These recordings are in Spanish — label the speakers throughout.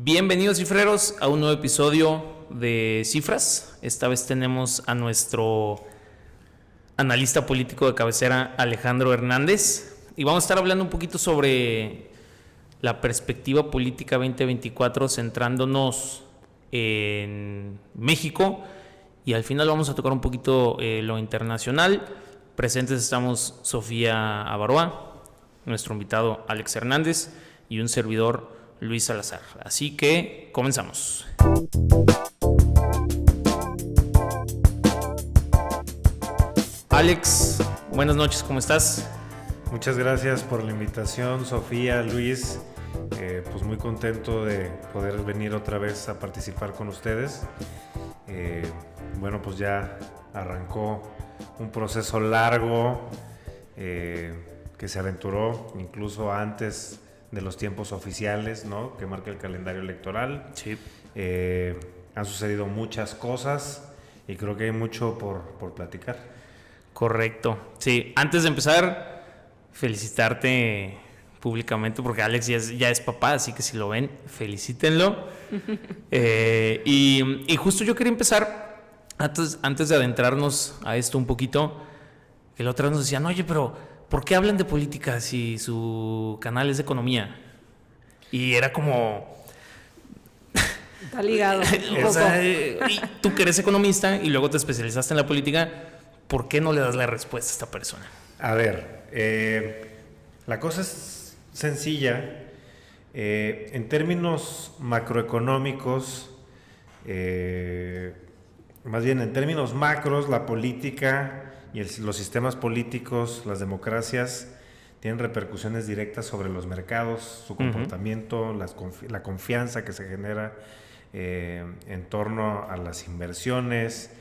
Speaker 1: Bienvenidos cifreros a un nuevo episodio de Cifras. Esta vez tenemos a nuestro analista político de cabecera, Alejandro Hernández, y vamos a estar hablando un poquito sobre la perspectiva política 2024, centrándonos en México, y al final vamos a tocar un poquito lo internacional. Presentes estamos Sofía Avaroa, nuestro invitado Alex Hernández y un servidor Luis Salazar. Así que comenzamos. Alex, buenas noches, ¿cómo estás?
Speaker 2: Muchas gracias por la invitación, Sofía, Luis. Pues muy contento de poder venir otra vez a participar con ustedes. Bueno, pues ya arrancó un proceso largo que se aventuró incluso antes de los tiempos oficiales, ¿no?, que marca el calendario electoral.
Speaker 1: Sí.
Speaker 2: Han sucedido muchas cosas y creo que hay mucho por platicar.
Speaker 1: Correcto. Sí, antes de empezar, felicitarte públicamente porque Alex ya es papá, así que si lo ven, felicítenlo. Y justo yo quería empezar, antes de adentrarnos a esto un poquito, que la otra vez nos decían, oye, pero ¿por qué hablan de política si su canal es de economía? Y era como...
Speaker 3: Está ligado un
Speaker 1: o sea, y tú que eres economista y luego te especializaste en la política, ¿por qué no le das la respuesta a esta persona?
Speaker 2: A ver, la cosa es sencilla. En términos macroeconómicos, más bien en términos macros, la política y los sistemas políticos, las democracias, tienen repercusiones directas sobre los mercados, su comportamiento, la confianza que se genera en torno a las inversiones.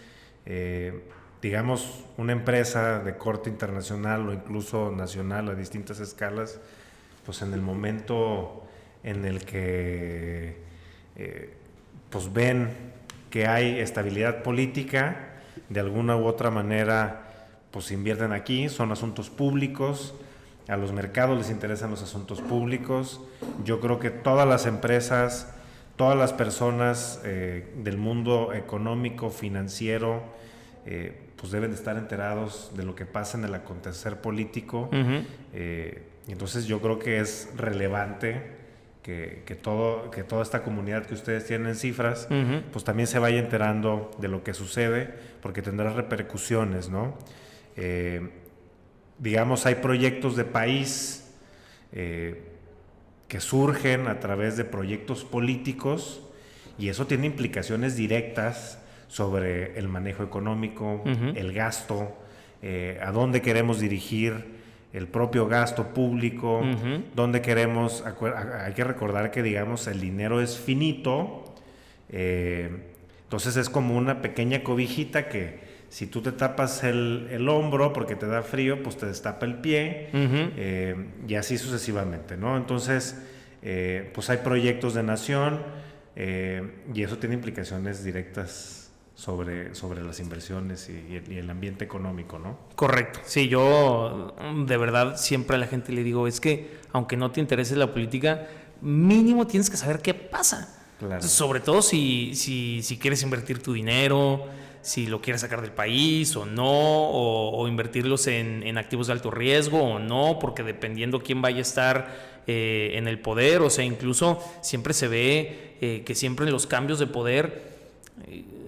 Speaker 2: Digamos, una empresa de corte internacional o incluso nacional a distintas escalas, pues en el momento en el que pues ven que hay estabilidad política, de alguna u otra manera pues invierten aquí, son asuntos públicos, a los mercados les interesan los asuntos públicos. Yo creo que todas las empresas, todas las personas del mundo económico, financiero, pues deben de estar enterados de lo que pasa en el acontecer político. Entonces yo creo que es relevante que toda esta comunidad que ustedes tienen en Cifras, pues también se vaya enterando de lo que sucede, porque tendrá repercusiones, ¿no? Digamos, hay proyectos de país que surgen a través de proyectos políticos y eso tiene implicaciones directas sobre el manejo económico, el gasto, a dónde queremos dirigir el propio gasto público, dónde queremos. Hay que recordar que, digamos, el dinero es finito, entonces es como una pequeña cobijita que si tú te tapas el hombro porque te da frío, pues te destapa el pie, y así sucesivamente, ¿no? Entonces, pues hay proyectos de nación y eso tiene implicaciones directas sobre las inversiones y el ambiente económico, ¿no?
Speaker 1: Correcto. Sí, yo de verdad siempre a la gente le digo, es que aunque no te interese la política, mínimo tienes que saber qué pasa.
Speaker 2: Claro.
Speaker 1: Sobre todo si quieres invertir tu dinero, si lo quieres sacar del país o no, o invertirlos en activos de alto riesgo o no, porque dependiendo quién vaya a estar en el poder, o sea, incluso siempre se ve que siempre en los cambios de poder,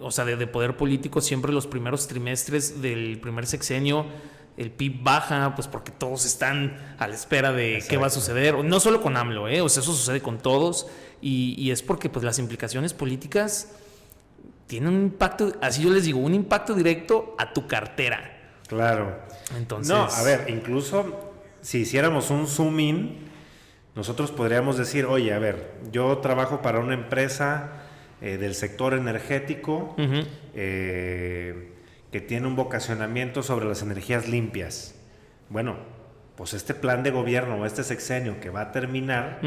Speaker 1: o sea, de poder político, siempre los primeros trimestres del primer sexenio el PIB baja, pues porque todos están a la espera de Exacto. qué va a suceder, no solo con AMLO, o sea, eso sucede con todos, y es porque pues las implicaciones políticas tienen un impacto, así yo les digo, un impacto directo a tu cartera.
Speaker 2: Claro.
Speaker 1: Entonces,
Speaker 2: no, a ver, incluso si hiciéramos un zoom in, nosotros podríamos decir, oye, a ver, yo trabajo para una empresa del sector energético que tiene un vocacionamiento sobre las energías limpias. Bueno, pues este plan de gobierno o este sexenio que va a terminar,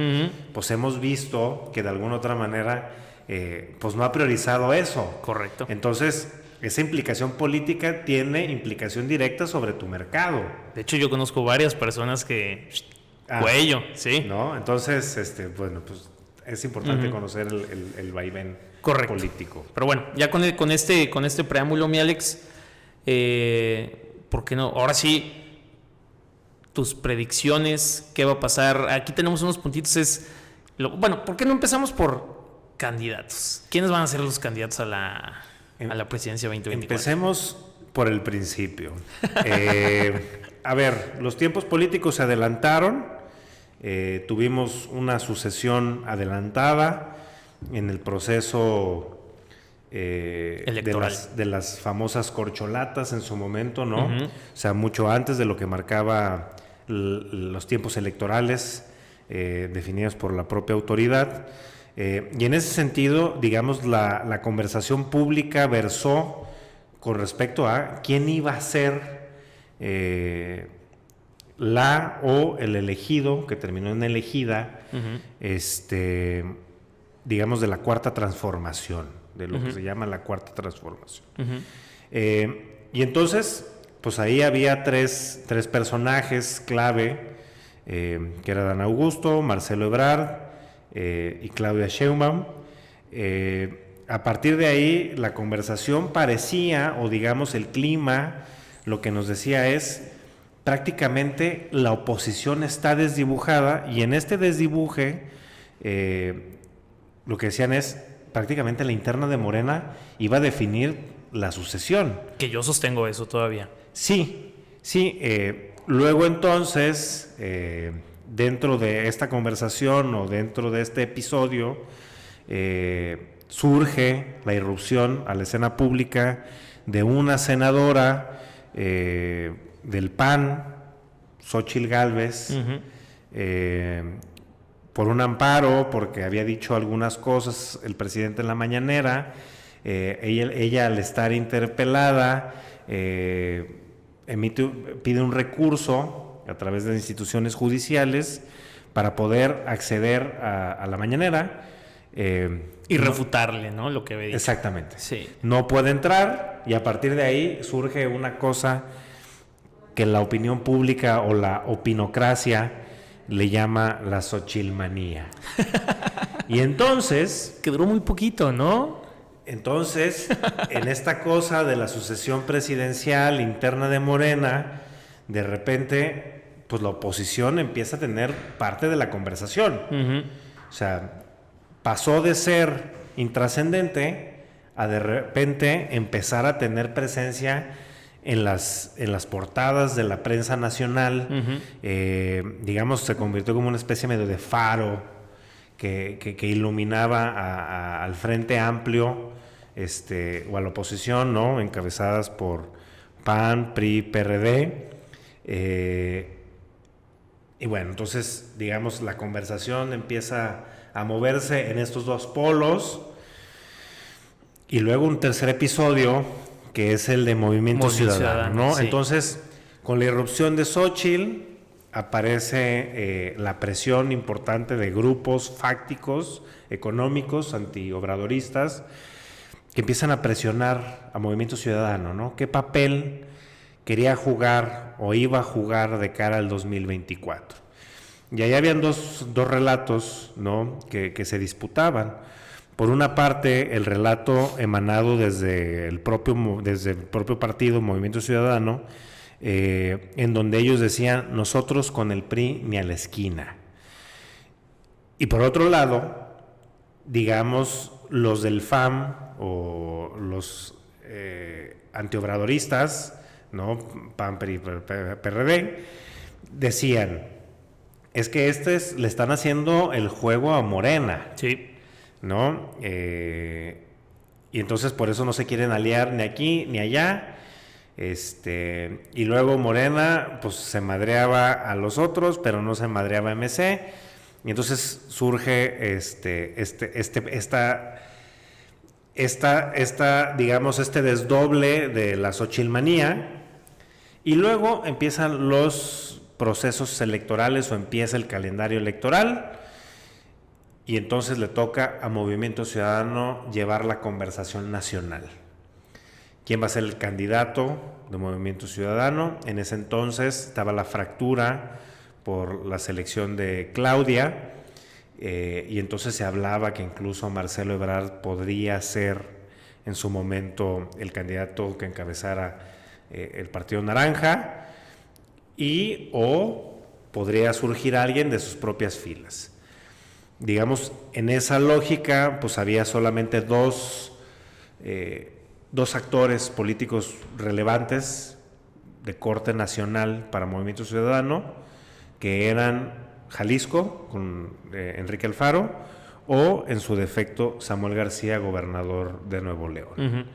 Speaker 2: pues hemos visto que de alguna otra manera pues no ha priorizado eso.
Speaker 1: Correcto.
Speaker 2: Entonces, esa implicación política tiene implicación directa sobre tu mercado.
Speaker 1: De hecho, yo conozco varias personas que... cuello, sí.
Speaker 2: ¿No? Entonces, bueno, pues es importante conocer el vaivén político.
Speaker 1: Pero bueno, ya con este preámbulo, mi Alex, ¿por qué no? Ahora sí, tus predicciones, ¿qué va a pasar? Aquí tenemos unos puntitos. Bueno, ¿por qué no empezamos por candidatos? ¿Quiénes van a ser los candidatos a la presidencia 2024?
Speaker 2: Empecemos por el principio. A ver, los tiempos políticos se adelantaron. Tuvimos una sucesión adelantada en el proceso
Speaker 1: electoral
Speaker 2: de las famosas corcholatas en su momento, ¿no? O sea, mucho antes de lo que marcaba los tiempos electorales definidos por la propia autoridad. Y en ese sentido, digamos, la conversación pública versó con respecto a quién iba a ser la o el elegido, que terminó en elegida, digamos, de la cuarta transformación, de lo que se llama la cuarta transformación. Y entonces, pues ahí había tres personajes clave, que era Dan Augusto, Marcelo Ebrard y Claudia Sheinbaum. A partir de ahí, la conversación parecía, o digamos el clima, lo que nos decía es, prácticamente la oposición está desdibujada, y en este desdibuje, lo que decían es, prácticamente la interna de Morena iba a definir la sucesión.
Speaker 1: Que yo sostengo eso todavía.
Speaker 2: Sí. Luego entonces, dentro de esta conversación o dentro de este episodio, surge la irrupción a la escena pública de una senadora del PAN, Xóchitl Gálvez, por un amparo, porque había dicho algunas cosas el presidente en la mañanera. Ella al estar interpelada, pide un recurso a través de instituciones judiciales para poder acceder a la mañanera.
Speaker 1: Y refutarle, ¿no? Lo que había dicho.
Speaker 2: Exactamente.
Speaker 1: Sí.
Speaker 2: No puede entrar, y a partir de ahí surge una cosa que la opinión pública o la opinocracia le llama la xochilmanía. Y entonces...
Speaker 1: Que duró muy poquito, ¿no?
Speaker 2: Entonces, en esta cosa de la sucesión presidencial interna de Morena, de repente, pues la oposición empieza a tener parte de la conversación. O sea, pasó de ser intrascendente a de repente empezar a tener presencia en las portadas de la prensa nacional. Digamos, se convirtió como una especie medio de faro que iluminaba al Frente Amplio, o a la oposición, ¿no? Encabezadas por PAN, PRI, PRD. Y bueno, entonces, digamos, la conversación empieza a moverse en estos dos polos. Y luego un tercer episodio, que es el de Movimiento Ciudadano, ¿no?
Speaker 1: Sí.
Speaker 2: Entonces, con la irrupción de Xóchitl, aparece la presión importante de grupos fácticos, económicos, antiobradoristas, que empiezan a presionar a Movimiento Ciudadano, ¿no? ¿Qué papel quería jugar o iba a jugar de cara al 2024? Y ahí habían dos relatos, ¿no? que se disputaban. Por una parte, el relato emanado desde el propio partido, Movimiento Ciudadano, en donde ellos decían, nosotros con el PRI ni a la esquina. Y por otro lado, digamos, los del FAM o los antiobradoristas, ¿no? PAN, PRI, PRD, decían, es que le están haciendo el juego a Morena.
Speaker 1: Sí.
Speaker 2: ¿No? Y entonces por eso no se quieren aliar ni aquí ni allá. Y luego Morena pues se madreaba a los otros, pero no se madreaba a MC. Y entonces surge digamos, este desdoble de la xochilmanía. Y luego empiezan los procesos electorales o empieza el calendario electoral. Y entonces le toca a Movimiento Ciudadano llevar la conversación nacional. ¿Quién va a ser el candidato de Movimiento Ciudadano? En ese entonces estaba la fractura por la selección de Claudia. y entonces se hablaba que incluso Marcelo Ebrard podría ser en su momento el candidato que encabezara el Partido Naranja, o podría surgir alguien de sus propias filas. Digamos, en esa lógica, pues había solamente dos actores políticos relevantes de corte nacional para Movimiento Ciudadano, que eran Jalisco, con Enrique Alfaro, o en su defecto Samuel García, gobernador de Nuevo León. Uh-huh.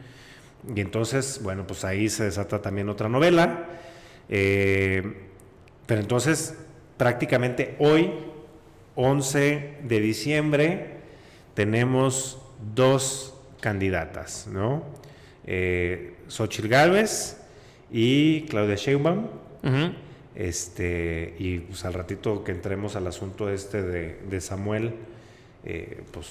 Speaker 2: Y entonces, bueno, pues ahí se desata también otra novela, pero entonces prácticamente hoy, 11 de diciembre, tenemos dos candidatas, ¿no? Xóchitl Gálvez y Claudia Sheinbaum. Uh-huh. Y pues al ratito que entremos al asunto de Samuel, pues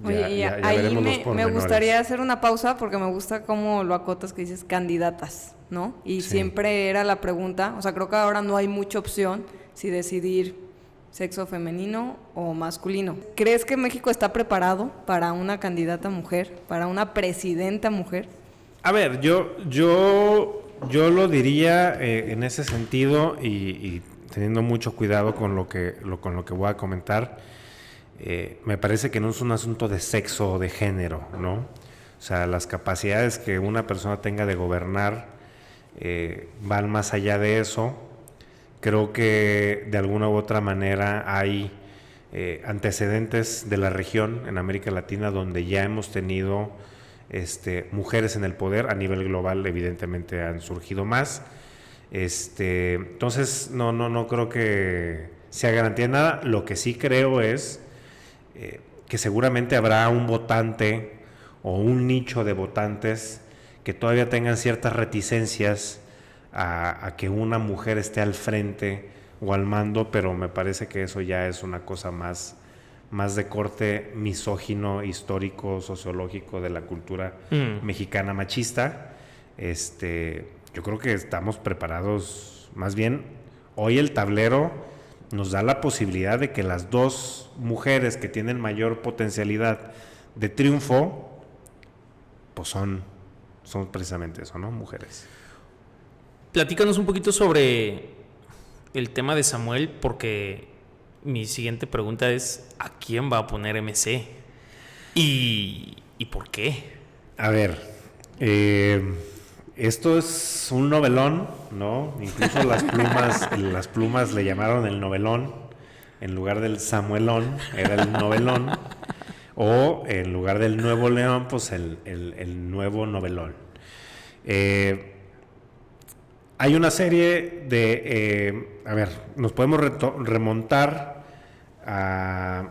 Speaker 3: ya veremos los pormenores. Me gustaría hacer una pausa porque me gusta cómo lo acotas, que dices candidatas, ¿no? Y sí, siempre era la pregunta, o sea, creo que ahora no hay mucha opción si decidir sexo femenino o masculino. ¿Crees que México está preparado para una candidata mujer, para una presidenta mujer?
Speaker 2: A ver, yo lo diría en ese sentido y teniendo mucho cuidado con lo que voy a comentar. Me parece que no es un asunto de sexo o de género, ¿no? O sea, las capacidades que una persona tenga de gobernar van más allá de eso. Creo que de alguna u otra manera hay antecedentes de la región en América Latina donde ya hemos tenido mujeres en el poder. A nivel global evidentemente han surgido más. Entonces no creo que sea garantía de nada. Lo que sí creo es que seguramente habrá un votante o un nicho de votantes que todavía tengan ciertas reticencias a que una mujer esté al frente o al mando, pero me parece que eso ya es una cosa más de corte misógino, histórico, sociológico de la cultura mexicana machista. Yo creo que estamos preparados. Más bien, hoy el tablero nos da la posibilidad de que las dos mujeres que tienen mayor potencialidad de triunfo, pues son precisamente eso, ¿no? Mujeres.
Speaker 1: Platícanos un poquito sobre el tema de Samuel, porque mi siguiente pregunta es, ¿a quién va a poner MC? ¿Y por qué?
Speaker 2: A ver, esto es un novelón, ¿no? Incluso las plumas le llamaron el novelón, en lugar del Samuelón, era el novelón, o en lugar del Nuevo León, pues el nuevo novelón. Hay una serie de... nos podemos remontar a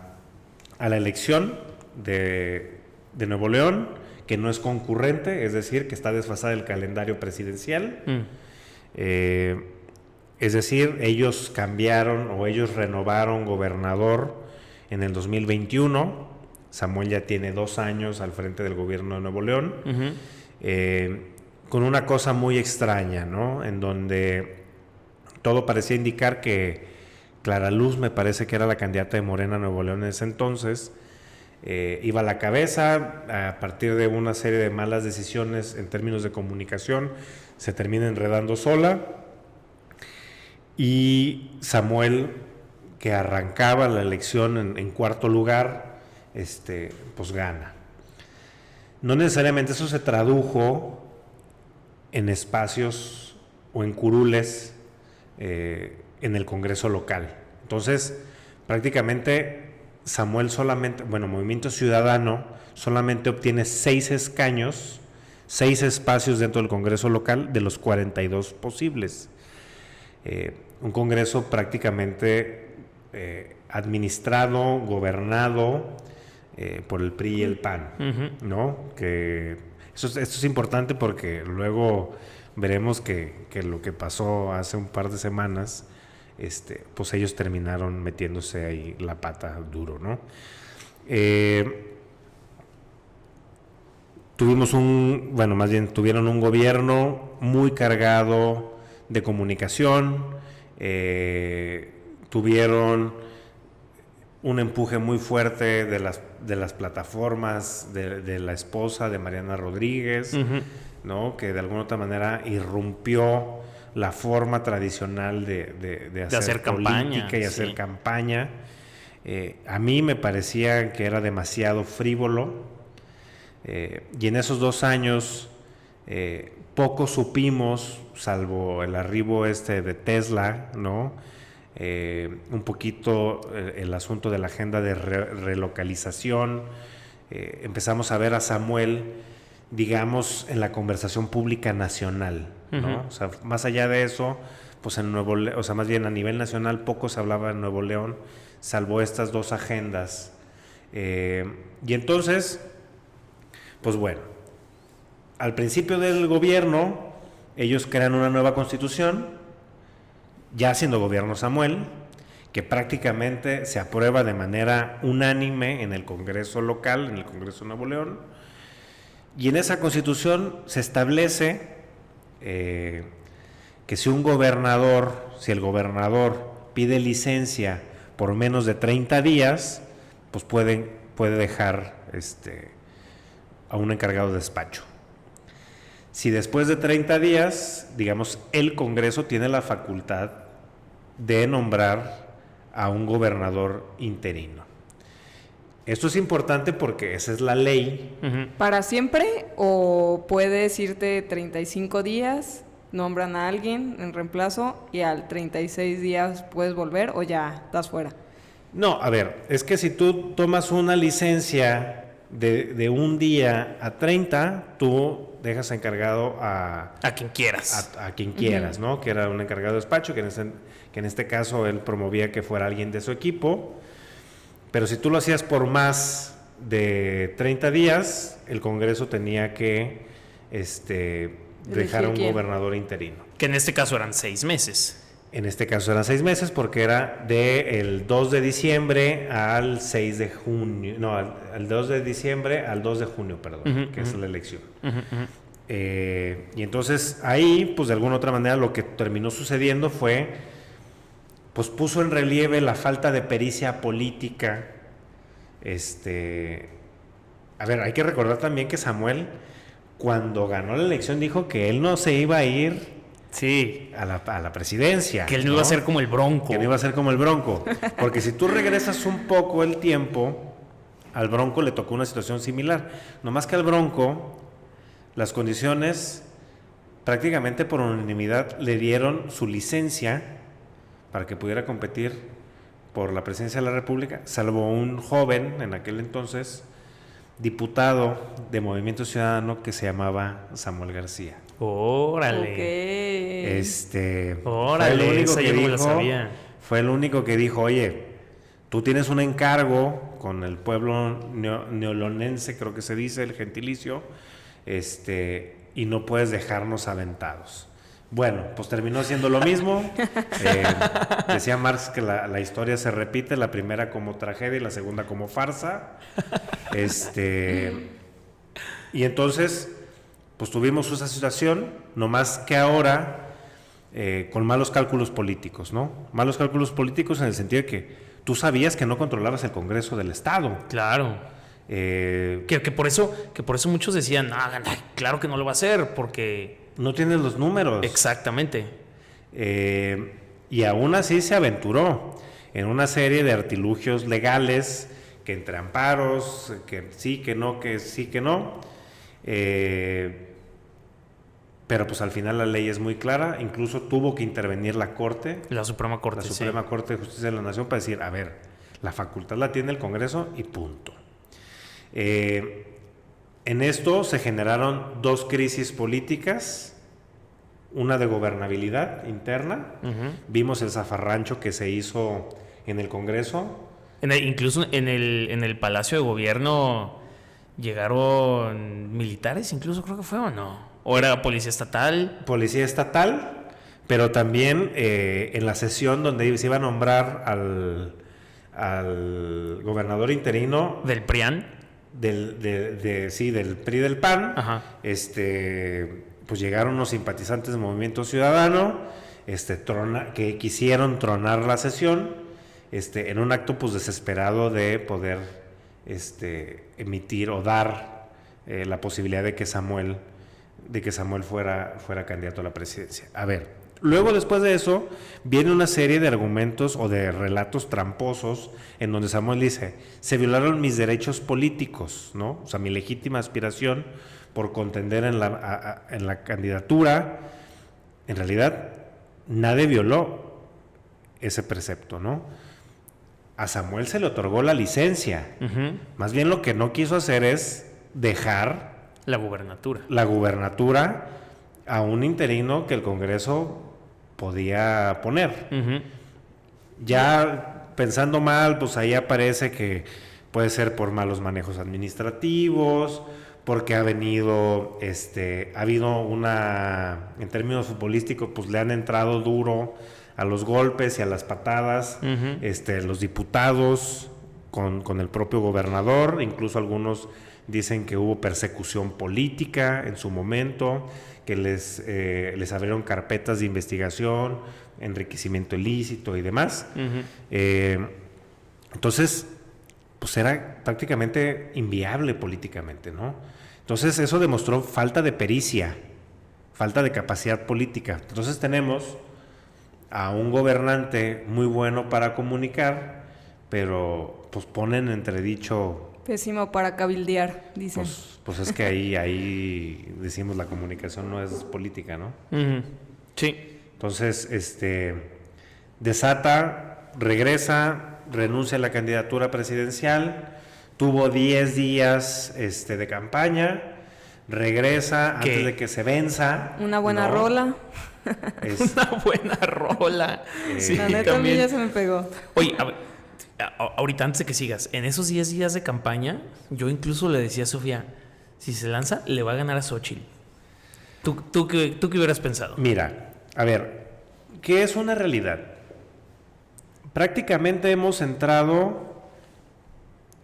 Speaker 2: la elección de Nuevo León, que no es concurrente, es decir, que está desfasada el calendario presidencial. Es decir, ellos cambiaron o ellos renovaron gobernador en el 2021. Samuel ya tiene 2 años al frente del gobierno de Nuevo León. Uh-huh. Con una cosa muy extraña, ¿no? En donde todo parecía indicar que Clara Luz, me parece que era la candidata de Morena a Nuevo León en ese entonces, iba a la cabeza. A partir de una serie de malas decisiones en términos de comunicación, se termina enredando sola. Y Samuel, que arrancaba la elección en cuarto lugar, pues gana. No necesariamente eso se tradujo en espacios o en curules en el Congreso local. Entonces, prácticamente Samuel Movimiento Ciudadano solamente obtiene 6 escaños, 6 espacios dentro del Congreso local de los 42 posibles. Un Congreso prácticamente administrado, gobernado por el PRI y el PAN, uh-huh. ¿no? Que esto es importante porque luego veremos que lo que pasó hace un par de semanas, pues ellos terminaron metiéndose ahí la pata duro, ¿no? Tuvieron un gobierno muy cargado de comunicación, tuvieron un empuje muy fuerte de las plataformas de la esposa de Mariana Rodríguez, ¿no? Que de alguna otra manera irrumpió la forma tradicional de hacer política campaña, y hacer campaña. A mí me parecía que era demasiado frívolo, y en esos 2 años poco supimos, salvo el arribo de Tesla, ¿no? Un poquito el asunto de la agenda de relocalización. Empezamos a ver a Samuel, digamos, en la conversación pública nacional, ¿no? O sea, más allá de eso, pues en Nuevo León, o sea, más bien a nivel nacional poco se hablaba en Nuevo León, salvo estas 2 agendas. Y entonces, pues bueno, al principio del gobierno, ellos crean una nueva constitución, ya siendo gobierno Samuel, que prácticamente se aprueba de manera unánime en el Congreso local, en el Congreso de Nuevo León, y en esa constitución se establece que si el gobernador pide licencia por menos de 30 días, pues puede dejar a un encargado de despacho. Si después de 30 días, digamos, el Congreso tiene la facultad de nombrar a un gobernador interino. Esto es importante porque esa es la ley.
Speaker 3: ¿Para siempre o puedes irte 35 días, nombran a alguien en reemplazo y al 36 días puedes volver o ya estás fuera?
Speaker 2: No, a ver, es que si tú tomas una licencia de un día a 30, tú dejas encargado a
Speaker 1: quien quieras.
Speaker 2: A quien quieras, ¿no? Que era un encargado de despacho, que en este caso él promovía que fuera alguien de su equipo. Pero si tú lo hacías por más de 30 días, el Congreso tenía que dejar a un gobernador interino.
Speaker 1: Que en este caso eran 6 meses.
Speaker 2: En este caso eran 6 meses porque era del 2 de diciembre al 6 de junio, no, al 2 de diciembre al 2 de junio, perdón, que es la elección. Y entonces ahí, pues de alguna otra manera lo que terminó sucediendo fue, pues puso en relieve la falta de pericia política. A ver, hay que recordar también que Samuel, cuando ganó la elección, dijo que él no se iba a ir a la presidencia.
Speaker 1: Que él no iba a ser como el Bronco.
Speaker 2: Que no iba a ser como el Bronco. Porque si tú regresas un poco el tiempo, al Bronco le tocó una situación similar. Nomás que al Bronco, las condiciones, prácticamente por unanimidad, le dieron su licencia para que pudiera competir por la presidencia de la República, salvo un joven, en aquel entonces, diputado de Movimiento Ciudadano que se llamaba Samuel García.
Speaker 1: ¡Órale!
Speaker 3: Okay.
Speaker 1: ¡Órale!
Speaker 2: Fue el único que dijo, oye, tú tienes un encargo con el pueblo neolonense, creo que se dice, el gentilicio, y no puedes dejarnos aventados. Bueno, pues terminó siendo lo mismo. Decía Marx que la historia se repite, la primera como tragedia y la segunda como farsa. Y entonces, pues tuvimos esa situación, no más que ahora con malos cálculos políticos, ¿no? Malos cálculos políticos en el sentido de que tú sabías que no controlabas el Congreso del Estado.
Speaker 1: Claro. Que por eso muchos decían, claro que no lo va a hacer, porque
Speaker 2: no tienes los números.
Speaker 1: Exactamente.
Speaker 2: Y aún así se aventuró en una serie de artilugios legales, que entre amparos, que sí, que no, que sí, que no. Pero pues al final la ley es muy clara. Incluso tuvo que intervenir la Corte.
Speaker 1: La Suprema Corte.
Speaker 2: La Suprema Corte de Justicia de la Nación para decir, a ver, la facultad la tiene el Congreso y punto. En esto se generaron 2 crisis políticas, una de gobernabilidad interna. Vimos el zafarrancho que se hizo en el Congreso.
Speaker 1: Incluso en el Palacio de Gobierno llegaron militares, incluso creo que fue, ¿o no? ¿O era policía estatal?
Speaker 2: Policía estatal, pero también en la sesión donde se iba a nombrar al gobernador interino
Speaker 1: del PRIAN.
Speaker 2: Del PRI del PAN.
Speaker 1: Ajá.
Speaker 2: Pues llegaron unos simpatizantes del Movimiento Ciudadano, que quisieron tronar la sesión, en un acto pues desesperado de poder emitir o dar la posibilidad de que Samuel fuera candidato a la presidencia. A ver, luego después de eso viene una serie de argumentos o de relatos tramposos en donde Samuel dice, se violaron mis derechos políticos, ¿no? O sea, mi legítima aspiración por contender en la candidatura. En realidad, nadie violó ese precepto, ¿no? A Samuel se le otorgó la licencia. Más bien lo que no quiso hacer es dejar
Speaker 1: la gubernatura
Speaker 2: a un interino que el Congreso podía poner. Ya pensando mal, pues ahí aparece que puede ser por malos manejos administrativos, porque ha habido en términos futbolísticos, pues le han entrado duro a los golpes y a las patadas, los diputados con el propio gobernador, incluso algunos dicen que hubo persecución política en su momento, que les abrieron carpetas de investigación, enriquecimiento ilícito y demás. Entonces, pues era prácticamente inviable políticamente, ¿no? Entonces eso demostró falta de pericia, falta de capacidad política. Entonces tenemos a un gobernante muy bueno para comunicar, pero pues ponen en entredicho...
Speaker 3: Pésimo para cabildear, dicen.
Speaker 2: Pues es que ahí decimos la comunicación no es política, ¿no?
Speaker 1: Sí.
Speaker 2: Entonces, desata, regresa, renuncia a la candidatura presidencial, tuvo 10 días de campaña, regresa antes de que se venza.
Speaker 3: Una buena rola.
Speaker 1: Una buena rola.
Speaker 3: Sí, la neta también. A mí ya se me pegó.
Speaker 1: Oye, a ver, ahorita antes de que sigas, en esos 10 días de campaña, yo incluso le decía a Sofía, si se lanza, le va a ganar a Xóchitl. ¿Tú qué hubieras pensado?
Speaker 2: Mira, a ver, ¿qué es una realidad? Prácticamente hemos entrado,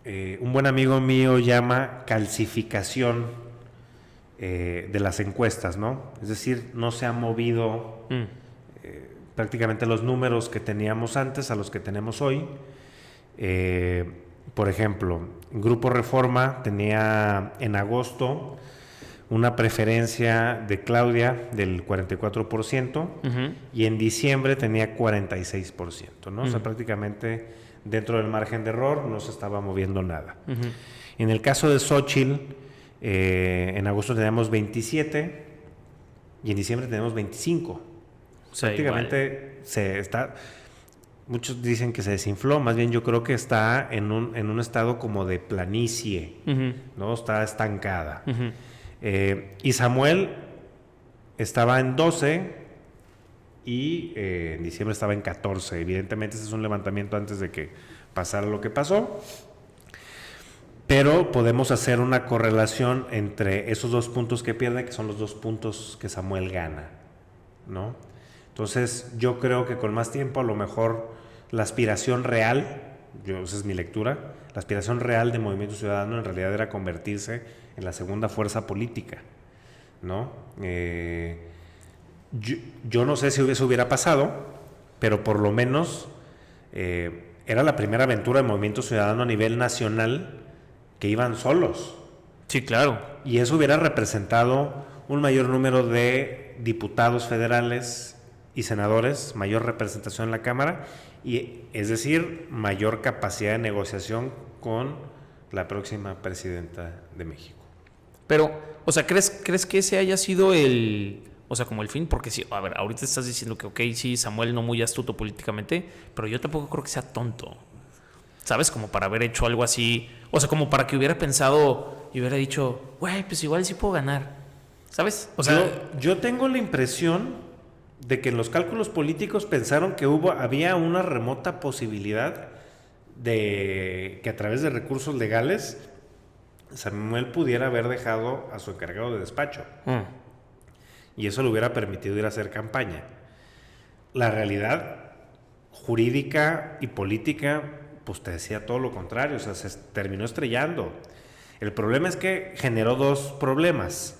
Speaker 2: un buen amigo mío llama calcificación de las encuestas, ¿no? Es decir, no se han movido prácticamente los números que teníamos antes a los que tenemos hoy. Por ejemplo, Grupo Reforma tenía en agosto una preferencia de Claudia del 44% y en diciembre tenía 46%, ¿no? O sea, prácticamente dentro del margen de error no se estaba moviendo nada. En el caso de Xóchitl, en agosto teníamos 27 y en diciembre tenemos 25. O sea, prácticamente muchos dicen que se desinfló, más bien yo creo que está en un estado como de planicie, ¿no? Está estancada. Y Samuel estaba en 12 y en diciembre estaba en 14. Evidentemente ese es un levantamiento antes de que pasara lo que pasó, pero podemos hacer una correlación entre esos 2 puntos que pierde, que son los 2 puntos que Samuel gana, ¿no? Entonces yo creo que con más tiempo a lo mejor la aspiración real, esa es mi lectura, la aspiración real de Movimiento Ciudadano en realidad era convertirse en la segunda fuerza política, ¿no? Yo no sé si eso hubiera pasado, pero por lo menos era la primera aventura de Movimiento Ciudadano a nivel nacional que iban solos.
Speaker 1: Sí, claro.
Speaker 2: Y eso hubiera representado un mayor número de diputados federales y senadores, mayor representación en la Cámara, y es decir, mayor capacidad de negociación con la próxima presidenta de México.
Speaker 1: Pero, o sea, ¿crees que ese haya sido como el fin? Porque sí, a ver, ahorita estás diciendo que, ok, sí, Samuel no muy astuto políticamente, pero yo tampoco creo que sea tonto, ¿sabes? Como para haber hecho algo así, o sea, como para que hubiera pensado y hubiera dicho, güey, pues igual sí puedo ganar, ¿sabes? O sea,
Speaker 2: yo tengo la impresión de que en los cálculos políticos pensaron que había una remota posibilidad de que a través de recursos legales Samuel pudiera haber dejado a su encargado de despacho. Y eso le hubiera permitido ir a hacer campaña. La realidad jurídica y política, pues te decía todo lo contrario, o sea, se terminó estrellando. El problema es que generó 2 problemas.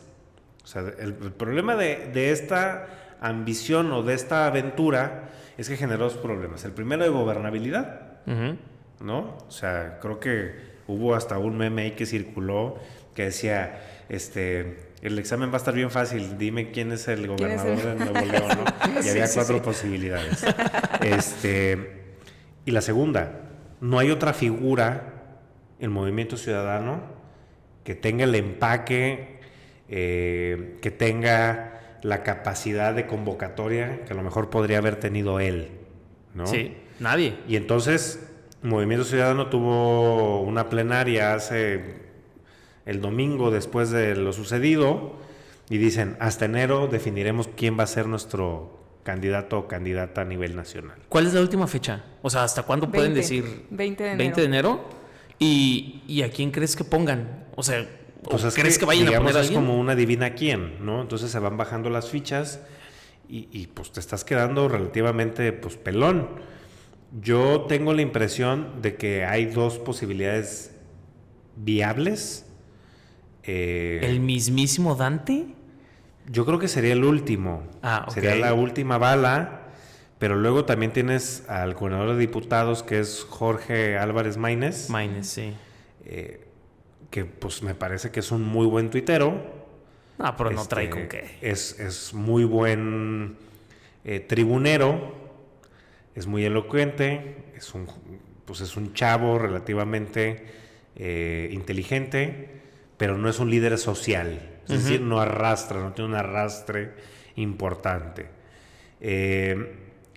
Speaker 2: O sea, el problema de esta ambición o de esta aventura es que generó 2 problemas. El primero de gobernabilidad, ¿no? O sea, creo que hubo hasta un meme ahí que circuló que decía, el examen va a estar bien fácil, dime quién es el gobernador de Nuevo León, ¿no? Y había 4 posibilidades. Y la segunda, no hay otra figura en Movimiento Ciudadano que tenga el empaque, que tenga la capacidad de convocatoria que a lo mejor podría haber tenido él, ¿no?
Speaker 1: Sí, nadie.
Speaker 2: Y entonces Movimiento Ciudadano tuvo una plenaria el domingo después de lo sucedido y dicen, hasta enero definiremos quién va a ser nuestro candidato o candidata a nivel nacional.
Speaker 1: ¿Cuál es la última fecha? O sea, ¿hasta cuándo pueden decir?
Speaker 3: 20 de enero.
Speaker 1: 20 de enero. ¿Y a quién crees que pongan? O sea,
Speaker 2: pues
Speaker 1: ¿crees que vayan a poner a alguien?
Speaker 2: Es como una adivina quién, ¿no? Entonces se van bajando las fichas y pues te estás quedando relativamente pues pelón. Yo tengo la impresión de que hay 2 posibilidades viables.
Speaker 1: ¿El mismísimo Dante?
Speaker 2: Yo creo que sería el último.
Speaker 1: Ah, ok.
Speaker 2: Sería la última bala, pero luego también tienes al gobernador de diputados, que es Jorge Álvarez Maínez.
Speaker 1: Maínez, sí.
Speaker 2: Que pues me parece que es un muy buen tuitero.
Speaker 1: Ah, pero no trae con qué.
Speaker 2: Es muy buen tribunero, es muy elocuente, es un chavo relativamente inteligente, pero no es un líder social. Es decir, no tiene un arrastre importante.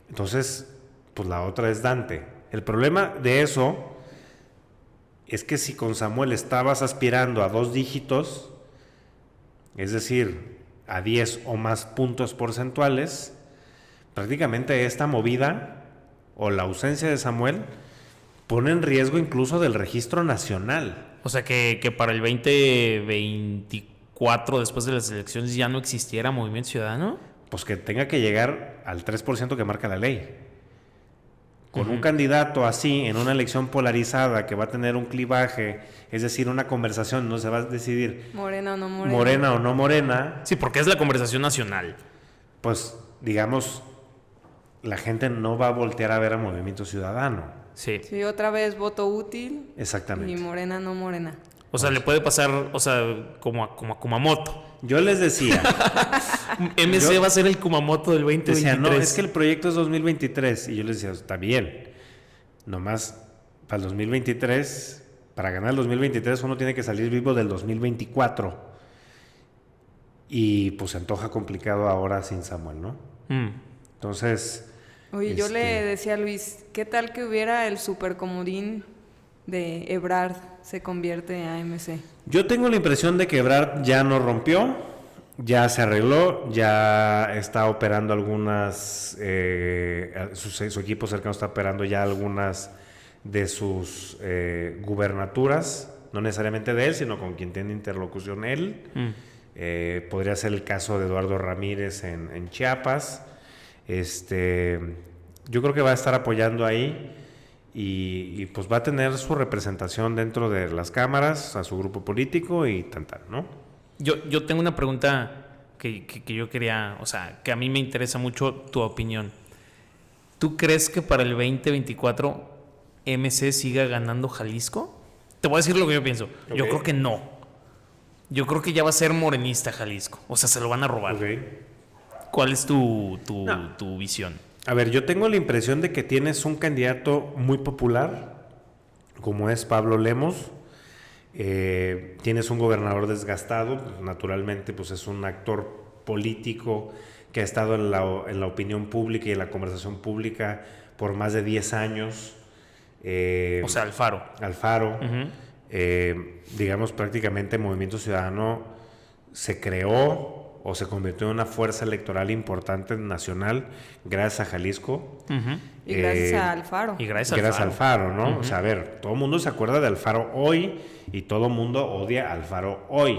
Speaker 2: Entonces, pues la otra es Dante. El problema de eso es que si con Samuel estabas aspirando a 2 dígitos, es decir, a 10 o más puntos porcentuales, prácticamente esta movida o la ausencia de Samuel pone en riesgo incluso del registro nacional.
Speaker 1: O sea, que para el 2024, después de las elecciones, ya no existiera Movimiento Ciudadano.
Speaker 2: Pues que tenga que llegar al 3% que marca la ley. Con un candidato así, en una elección polarizada que va a tener un clivaje, es decir, una conversación, no se va a decidir
Speaker 3: Morena o no morena.
Speaker 2: Morena o no morena.
Speaker 1: Sí, porque es la conversación nacional.
Speaker 2: Pues, digamos, la gente no va a voltear a ver a Movimiento Ciudadano.
Speaker 1: Sí.
Speaker 3: Sí, otra vez voto útil.
Speaker 2: Exactamente.
Speaker 3: Y morena no morena.
Speaker 1: O sea, le puede pasar, o sea, como a Kumamoto.
Speaker 2: Yo les decía...
Speaker 1: MC va a ser el Kumamoto del 2023.
Speaker 2: Decía, no, es que el proyecto es 2023. Y yo les decía, está bien. Nomás para el 2023, para ganar el 2023 uno tiene que salir vivo del 2024. Y pues se antoja complicado ahora sin Samuel, ¿no? Entonces...
Speaker 3: Oye, yo le decía a Luis, ¿qué tal que hubiera el supercomodín de Ebrard se convierte a MC?
Speaker 2: Yo tengo la impresión de que Ebrard ya no rompió, ya se arregló, ya está operando algunas, su equipo cercano está operando ya algunas de sus gubernaturas, no necesariamente de él, sino con quien tiene interlocución él. Podría ser el caso de Eduardo Ramírez en Chiapas. Yo creo que va a estar apoyando ahí y pues va a tener su representación dentro de las cámaras, a su grupo político y tal, ¿no?
Speaker 1: Yo tengo una pregunta que yo quería, o sea, que a mí me interesa mucho tu opinión. ¿Tú crees que para el 2024 MC siga ganando Jalisco? Te voy a decir lo que yo pienso. Okay. Yo creo que no. Yo creo que ya va a ser morenista Jalisco. O sea, se lo van a robar.
Speaker 2: Okay.
Speaker 1: ¿Cuál es tu visión?
Speaker 2: A ver, yo tengo la impresión de que tienes un candidato muy popular, como es Pablo Lemos. Tienes un gobernador desgastado, naturalmente pues es un actor político que ha estado en la opinión pública y en la conversación pública por más de 10 años.
Speaker 1: O sea, Alfaro.
Speaker 2: Digamos, prácticamente Movimiento Ciudadano se creó o se convirtió en una fuerza electoral importante nacional gracias a Jalisco.
Speaker 3: Y gracias a Alfaro.
Speaker 1: Y gracias
Speaker 2: a Alfaro, ¿no? O sea, a ver, todo el mundo se acuerda de Alfaro hoy y todo el mundo odia a Alfaro hoy.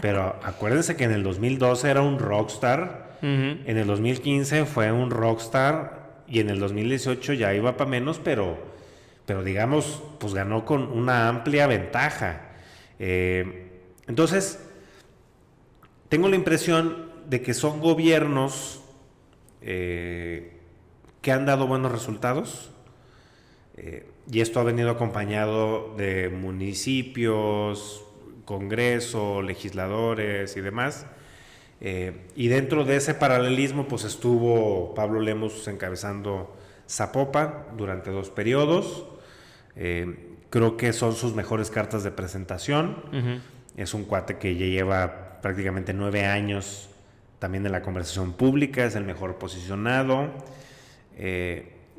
Speaker 2: Pero acuérdense que en el 2012 era un rockstar, en el 2015 fue un rockstar y en el 2018 ya iba para menos, pero digamos, pues ganó con una amplia ventaja. Entonces... Tengo la impresión de que son gobiernos que han dado buenos resultados. Y esto ha venido acompañado de municipios, Congreso, legisladores y demás. Y dentro de ese paralelismo, pues estuvo Pablo Lemus encabezando Zapopan durante 2 periodos. Creo que son sus mejores cartas de presentación. Uh-huh. Es un cuate que ya lleva prácticamente 9 años también en la conversación pública, es el mejor posicionado.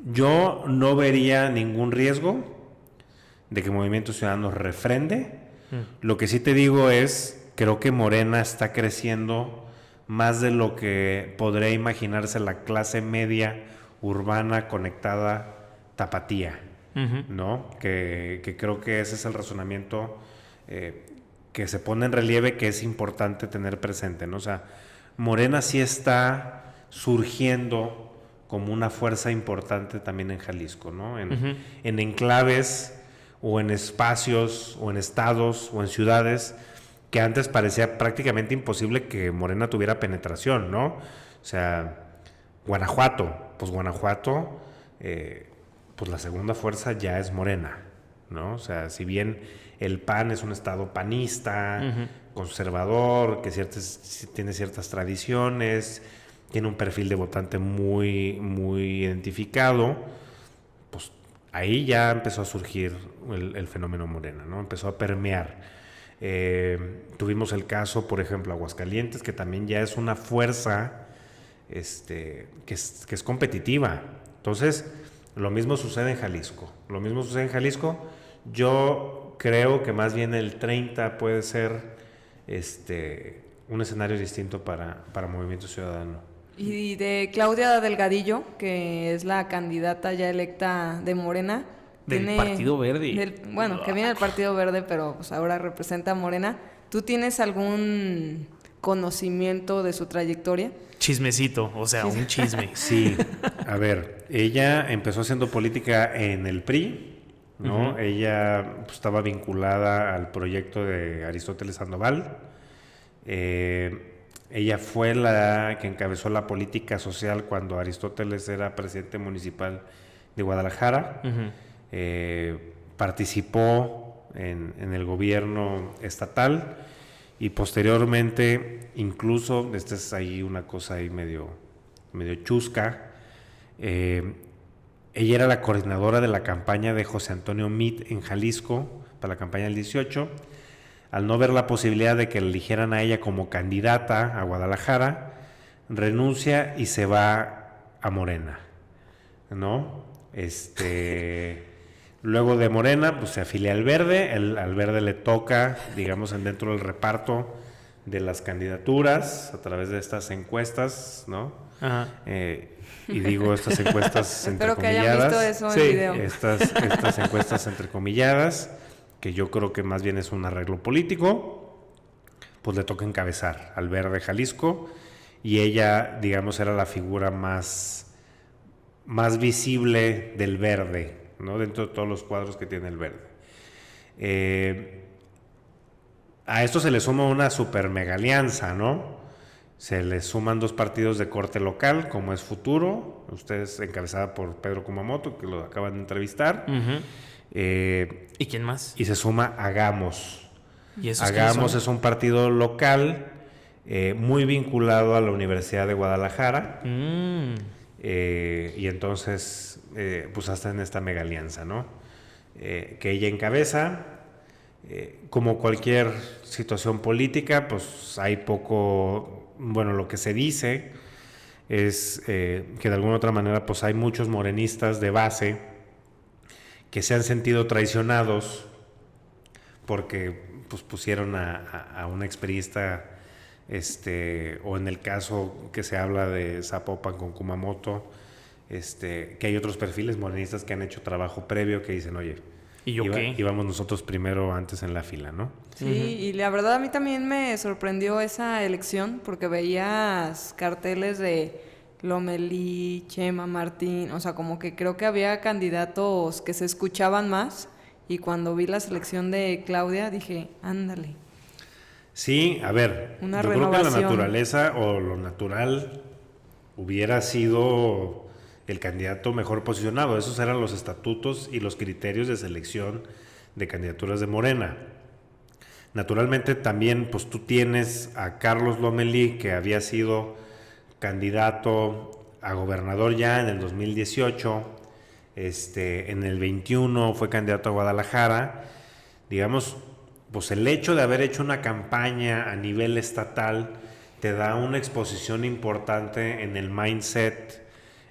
Speaker 2: Yo no vería ningún riesgo de que Movimiento Ciudadano refrende. Lo que sí te digo es, creo que Morena está creciendo más de lo que podría imaginarse la clase media urbana conectada tapatía, ¿no? Que creo que ese es el razonamiento que se pone en relieve, que es importante tener presente, ¿no? O sea, Morena sí está surgiendo como una fuerza importante también en Jalisco, ¿no? En enclaves o en espacios o en estados o en ciudades que antes parecía prácticamente imposible que Morena tuviera penetración, ¿no? O sea, Guanajuato, pues la segunda fuerza ya es Morena, ¿no? O sea, si bien el PAN es un estado panista, conservador, que tiene ciertas tradiciones, tiene un perfil de votante muy, muy identificado, pues ahí ya empezó a surgir el fenómeno Morena, ¿no? Empezó a permear. Tuvimos el caso, por ejemplo, Aguascalientes, que también ya es una fuerza que es competitiva. Entonces, lo mismo sucede en Jalisco. Yo creo que más bien el 30 puede ser un escenario distinto para Movimiento Ciudadano.
Speaker 3: Y de Claudia Delgadillo, que es la candidata ya electa de Morena.
Speaker 1: Del Partido Verde.
Speaker 3: Que viene del Partido Verde, pero pues ahora representa a Morena. ¿Tú tienes algún conocimiento de su trayectoria?
Speaker 1: Chismecito, o sea, un chisme.
Speaker 2: Sí, a ver, ella empezó haciendo política en el PRI, ¿no? Ella pues, estaba vinculada al proyecto de Aristóteles Sandoval. Ella fue la que encabezó la política social cuando Aristóteles era presidente municipal de Guadalajara. Participó en el gobierno estatal y posteriormente, incluso, esta es ahí una cosa ahí medio chusca, ella era la coordinadora de la campaña de José Antonio Meade en Jalisco para la campaña del 18. Al no ver la posibilidad de que la eligieran a ella como candidata a Guadalajara, renuncia y se va a Morena, ¿no? Luego de Morena, pues se afilia al Verde. Al Verde le toca, digamos, dentro del reparto de las candidaturas a través de estas encuestas, ¿no? Ajá. Y digo estas encuestas entrecomilladas.
Speaker 3: Espero que hayan visto eso en video.
Speaker 2: Estas encuestas entrecomilladas, que yo creo que más bien es un arreglo político, pues le toca encabezar al Verde Jalisco, y ella, digamos, era la figura más visible del Verde, ¿no? Dentro de todos los cuadros que tiene el Verde. A esto se le suma una super mega alianza, ¿no? Se le suman 2 partidos de corte local, como es Futuro, ustedes encabezada por Pedro Kumamoto, que lo acaban de entrevistar.
Speaker 1: ¿Y quién más?
Speaker 2: Y se suma Hagamos.
Speaker 1: ¿Y
Speaker 2: Hagamos es un partido local muy vinculado a la Universidad de Guadalajara. Y entonces, pues hasta en esta mega alianza, ¿no? Que ella encabeza. Como cualquier situación política, pues hay poco, bueno, lo que se dice es que de alguna u otra manera, pues hay muchos morenistas de base que se han sentido traicionados porque pues pusieron a un expriista, o en el caso que se habla de Zapopan con Kumamoto, que hay otros perfiles morenistas que han hecho trabajo previo que dicen, oye,
Speaker 1: ¿y yo qué?
Speaker 2: Íbamos nosotros primero antes en la fila, ¿no?
Speaker 3: Sí, y la verdad a mí también me sorprendió esa elección porque veías carteles de Lomelí, Chema Martín, o sea, como que creo que había candidatos que se escuchaban más, y cuando vi la selección de Claudia dije, ándale.
Speaker 2: Sí, a ver,
Speaker 3: una
Speaker 2: yo
Speaker 3: renovación.
Speaker 2: Creo que la naturaleza o lo natural hubiera sido el candidato mejor posicionado. Esos eran los estatutos y los criterios de selección de candidaturas de Morena. Naturalmente también pues tú tienes a Carlos Lomelí, que había sido candidato a gobernador ya en el 2018, en el 21 fue candidato a Guadalajara. Digamos, pues el hecho de haber hecho una campaña a nivel estatal te da una exposición importante en el mindset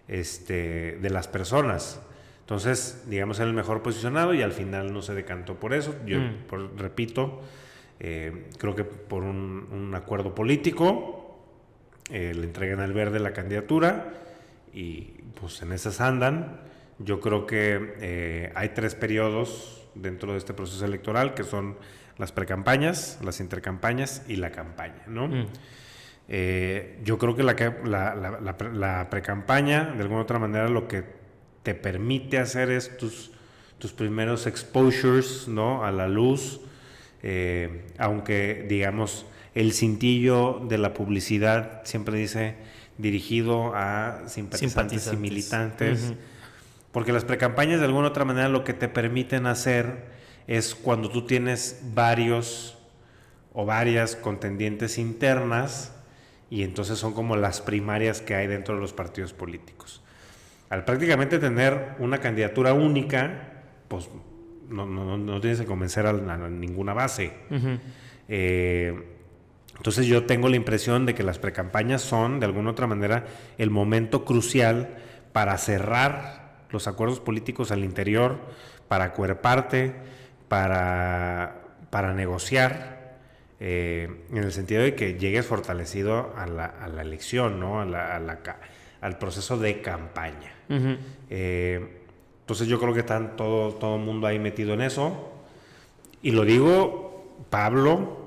Speaker 2: de las personas. Entonces, digamos, era el mejor posicionado y al final no se decantó por eso. Yo repito, creo que por un acuerdo político le entregan al verde la candidatura y pues en esas andan. Yo creo que hay 3 periodos dentro de este proceso electoral, que son las precampañas, las intercampañas y la campaña, ¿no? Yo creo que la precampaña, de alguna otra manera, lo que te permite hacer es tus primeros exposures, ¿no?, a la luz, aunque, digamos, el cintillo de la publicidad siempre dice dirigido a simpatizantes y militantes, porque las precampañas, de alguna otra manera, lo que te permiten hacer es cuando tú tienes varios o varias contendientes internas, y entonces son como las primarias que hay dentro de los partidos políticos. Al prácticamente tener una candidatura única, pues no tienes que convencer a ninguna base. Entonces yo tengo la impresión de que las precampañas son, de alguna otra manera, el momento crucial para cerrar los acuerdos políticos al interior, para acuerparte, para negociar, en el sentido de que llegues fortalecido a la elección, ¿no?, al proceso de campaña. Entonces yo creo que están todo el mundo ahí metido en eso. Y lo digo, Pablo,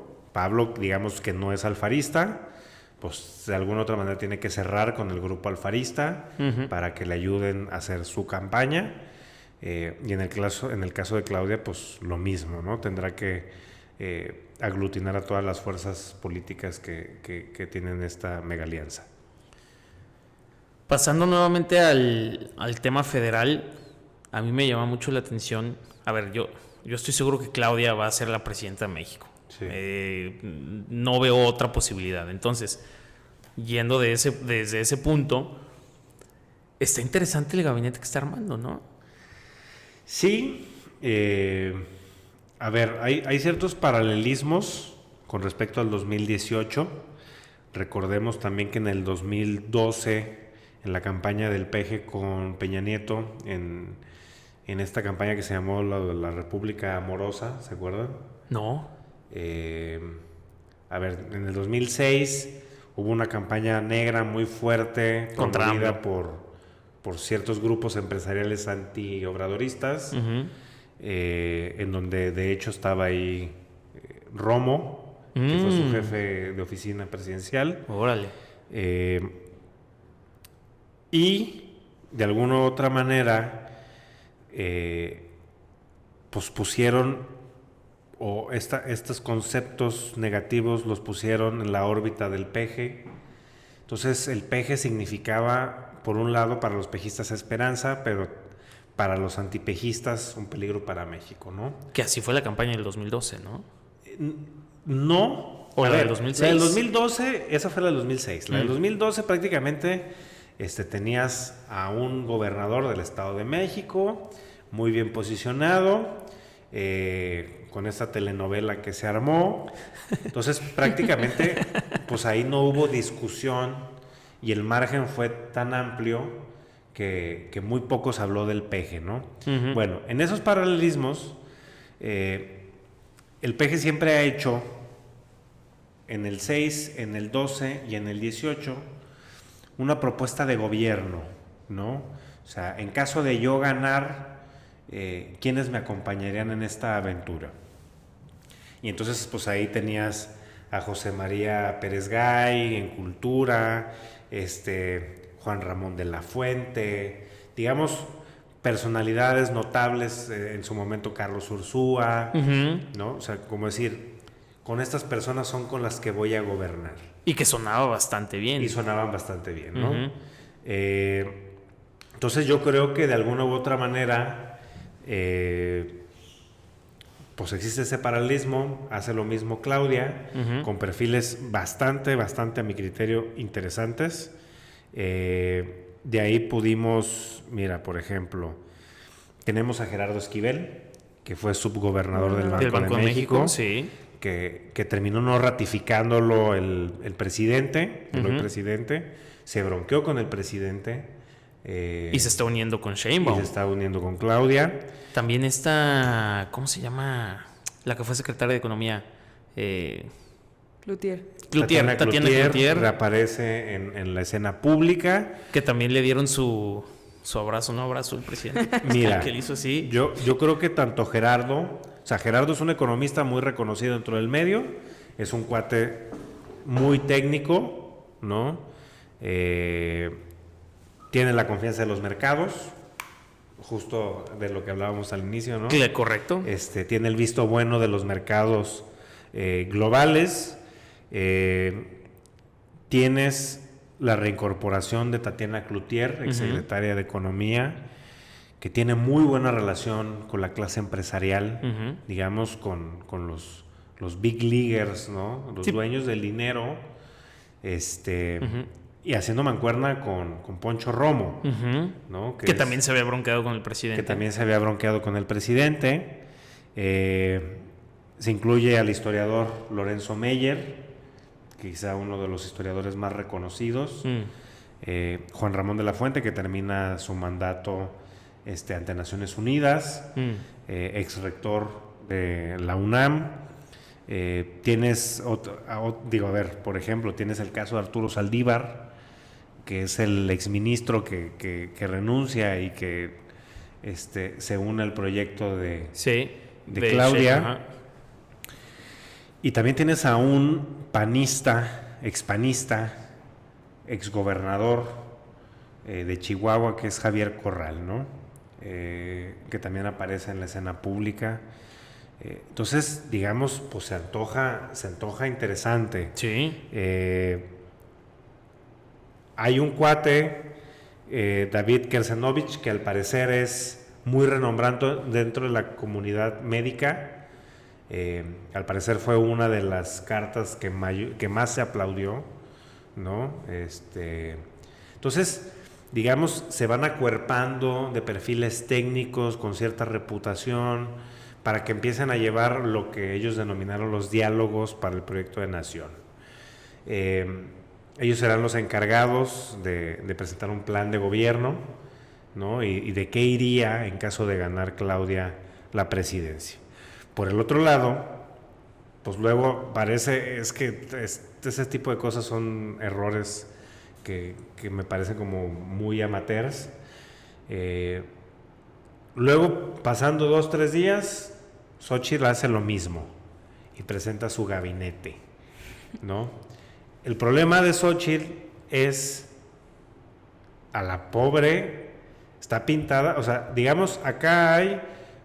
Speaker 2: digamos que no es alfarista, pues de alguna otra manera tiene que cerrar con el grupo alfarista para que le ayuden a hacer su campaña. Y en el caso de Claudia, pues lo mismo, ¿no? Tendrá que aglutinar a todas las fuerzas políticas que tienen esta mega alianza.
Speaker 1: Pasando nuevamente al tema federal, a mí me llama mucho la atención. A ver, yo estoy seguro que Claudia va a ser la presidenta de México. Sí. No veo otra posibilidad. Entonces, yendo desde ese punto, está interesante el gabinete que está armando, ¿no?
Speaker 2: Sí. A ver, hay ciertos paralelismos con respecto al 2018. Recordemos también que en el 2012, en la campaña del PG con Peña Nieto, en esta campaña que se llamó la República Amorosa, ¿se acuerdan?
Speaker 1: No.
Speaker 2: A ver, en el 2006 hubo una campaña negra muy fuerte promovida por ciertos grupos empresariales antiobradoristas, en donde de hecho estaba ahí Romo, que fue su jefe de oficina presidencial.
Speaker 1: Órale.
Speaker 2: Y de alguna u otra manera pues pusieron, o estos conceptos negativos los pusieron en la órbita del peje. Entonces el peje significaba, por un lado, para los pejistas esperanza, pero para los antipejistas un peligro para México, ¿no?
Speaker 1: Que así fue la campaña del 2012, ¿no?
Speaker 2: No.
Speaker 1: ¿O la del 2006?
Speaker 2: La del 2012, esa fue la del 2006. La del 2012 prácticamente tenías a un gobernador del Estado de México, muy bien posicionado, con esta telenovela que se armó. Entonces prácticamente pues ahí no hubo discusión y el margen fue tan amplio que muy poco se habló del peje, ¿no? Bueno, en esos paralelismos el peje siempre ha hecho, en el 6, en el 12 y en el 18, una propuesta de gobierno, ¿no? O sea, en caso de yo ganar, ¿quiénes me acompañarían en esta aventura? Y entonces pues ahí tenías a José María Pérez Gay en Cultura, Juan Ramón de la Fuente, digamos, personalidades notables, en su momento Carlos Ursúa, ¿no? O sea, como decir, con estas personas son con las que voy a gobernar.
Speaker 1: Y que sonaba bastante bien.
Speaker 2: Y sonaban bastante bien, ¿no? Entonces yo creo que de alguna u otra manera, pues existe ese paralelismo, hace lo mismo Claudia, con perfiles bastante a mi criterio interesantes. De ahí pudimos, mira, por ejemplo, tenemos a Gerardo Esquivel, que fue subgobernador del Banco de México,
Speaker 1: sí.
Speaker 2: que terminó no ratificándolo el presidente, el hoy presidente, se bronqueó con el presidente.
Speaker 1: Y se está uniendo con Sheinbaum.
Speaker 2: Y se está uniendo con Claudia.
Speaker 1: También está, ¿cómo se llama? La que fue secretaria de Economía.
Speaker 3: Tatiana
Speaker 1: Cloutier
Speaker 2: reaparece en la escena pública.
Speaker 1: Que también le dieron su abrazo, no abrazo el presidente.
Speaker 2: Mira,
Speaker 1: que le hizo así.
Speaker 2: Yo creo que tanto Gerardo es un economista muy reconocido dentro del medio, es un cuate muy técnico, ¿no? Tiene la confianza de los mercados, justo de lo que hablábamos al inicio, ¿no?
Speaker 1: Correcto.
Speaker 2: Tiene el visto bueno de los mercados globales. Tienes la reincorporación de Tatiana Cloutier, exsecretaria de Economía, que tiene muy buena relación con la clase empresarial, digamos, con los big leaguers, ¿no? Los dueños del dinero, y haciendo mancuerna con Poncho Romo, ¿no?
Speaker 1: Que también se había bronqueado con el presidente.
Speaker 2: Se incluye al historiador Lorenzo Meyer, quizá uno de los historiadores más reconocidos. Juan Ramón de la Fuente, que termina su mandato ante Naciones Unidas, ex rector de la UNAM. Tienes por ejemplo, tienes el caso de Arturo Saldívar, que es el exministro que renuncia y que se une al proyecto de Claudia. Y también tienes a un panista, exgobernador de Chihuahua, que es Javier Corral, ¿no? Que también aparece en la escena pública. Entonces, digamos, pues se antoja interesante.
Speaker 1: Sí.
Speaker 2: Hay un cuate, David Kersenovich, que al parecer es muy renombrado dentro de la comunidad médica. Al parecer fue una de las cartas que más se aplaudió, ¿no? Entonces, digamos, se van acuerpando de perfiles técnicos con cierta reputación para que empiecen a llevar lo que ellos denominaron los diálogos para el proyecto de nación. Ellos serán los encargados de presentar un plan de gobierno, ¿no? Y de qué iría en caso de ganar Claudia la presidencia. Por el otro lado, pues luego es que ese tipo de cosas son errores que me parecen como muy amateurs. Luego, pasando 2-3 días, Xóchitl hace lo mismo y presenta su gabinete, ¿no? El problema de Xóchitl es, a la pobre, está pintada, o sea, digamos, acá hay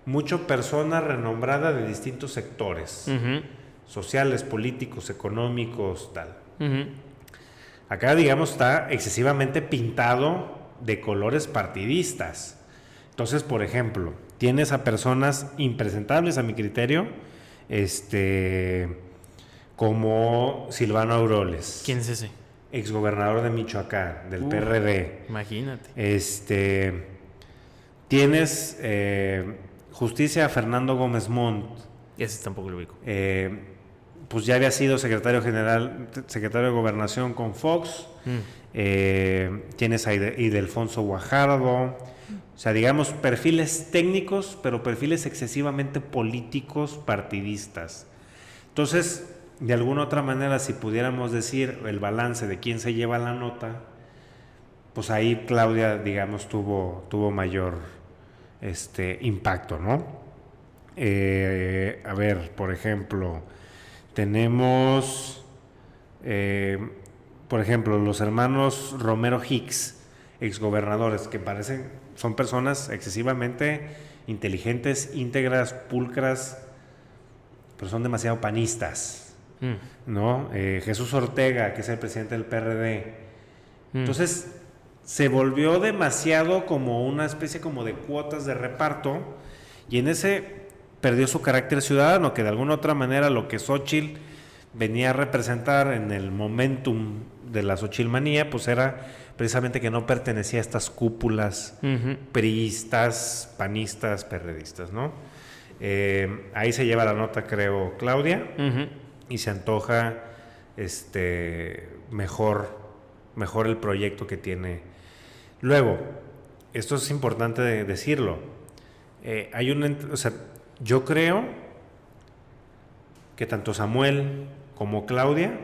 Speaker 2: mucha persona renombrada de distintos sectores, sociales, políticos, económicos, tal. Acá, digamos, está excesivamente pintado de colores partidistas. Entonces, por ejemplo, tienes a personas impresentables a mi criterio, como Silvano Aureoles.
Speaker 1: ¿Quién es ese?
Speaker 2: Exgobernador de Michoacán, del PRD.
Speaker 1: Imagínate.
Speaker 2: Tienes Justicia a Fernando Gómez Montt.
Speaker 1: Ese tampoco lo ubico.
Speaker 2: Pues ya había sido secretario de Gobernación con Fox. Tienes a Ildefonso Guajardo. O sea, digamos, perfiles técnicos, pero perfiles excesivamente políticos, partidistas. Entonces, de alguna otra manera, si pudiéramos decir el balance de quién se lleva la nota, pues ahí Claudia, digamos, tuvo mayor impacto, ¿no? A ver, por ejemplo, tenemos, por ejemplo, los hermanos Romero Hicks, exgobernadores, que son personas excesivamente inteligentes, íntegras, pulcras, pero son demasiado panistas, ¿no? Jesús Ortega, que es el presidente del PRD. Entonces, se volvió demasiado como una especie como de cuotas de reparto, y en ese perdió su carácter ciudadano, que de alguna otra manera lo que Xóchitl venía a representar en el momentum de la Xochilmanía, pues era precisamente que no pertenecía a estas cúpulas priistas, panistas, perredistas, ¿no? Ahí se lleva la nota, creo, Claudia, y se antoja mejor el proyecto que tiene. Luego, esto es importante decirlo, yo creo que tanto Samuel como Claudia,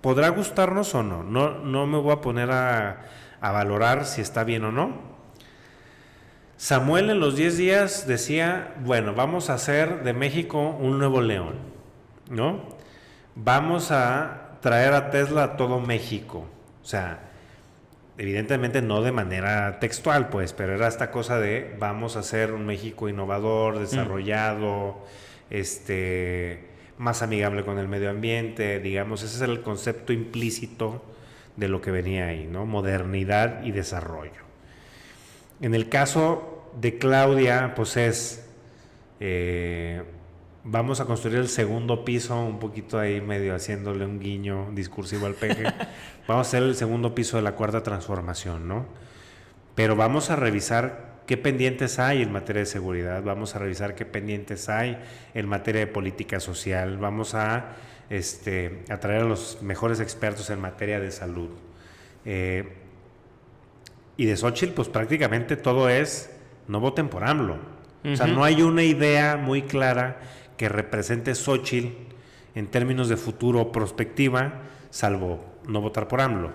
Speaker 2: podrá gustarnos o no, no me voy a poner a valorar si está bien o no. Samuel en los 10 días decía, bueno, vamos a hacer de México un nuevo León, ¿no? Vamos a traer a Tesla a todo México. O sea, evidentemente no de manera textual, pues, pero era esta cosa de vamos a hacer un México innovador, desarrollado, más amigable con el medio ambiente, digamos, ese es el concepto implícito de lo que venía ahí, ¿no? Modernidad y desarrollo. En el caso de Claudia, pues es, vamos a construir el segundo piso, un poquito ahí medio haciéndole un guiño discursivo al peje, vamos a hacer el segundo piso de la cuarta transformación, ¿no? Pero vamos a revisar qué pendientes hay en materia de seguridad, vamos a revisar qué pendientes hay en materia de política social, vamos a traer a los mejores expertos en materia de salud. Y de Xóchitl, pues prácticamente todo es no voten por AMLO. O sea, no hay una idea muy clara que represente Xóchitl en términos de futuro o prospectiva, salvo no votar por AMLO.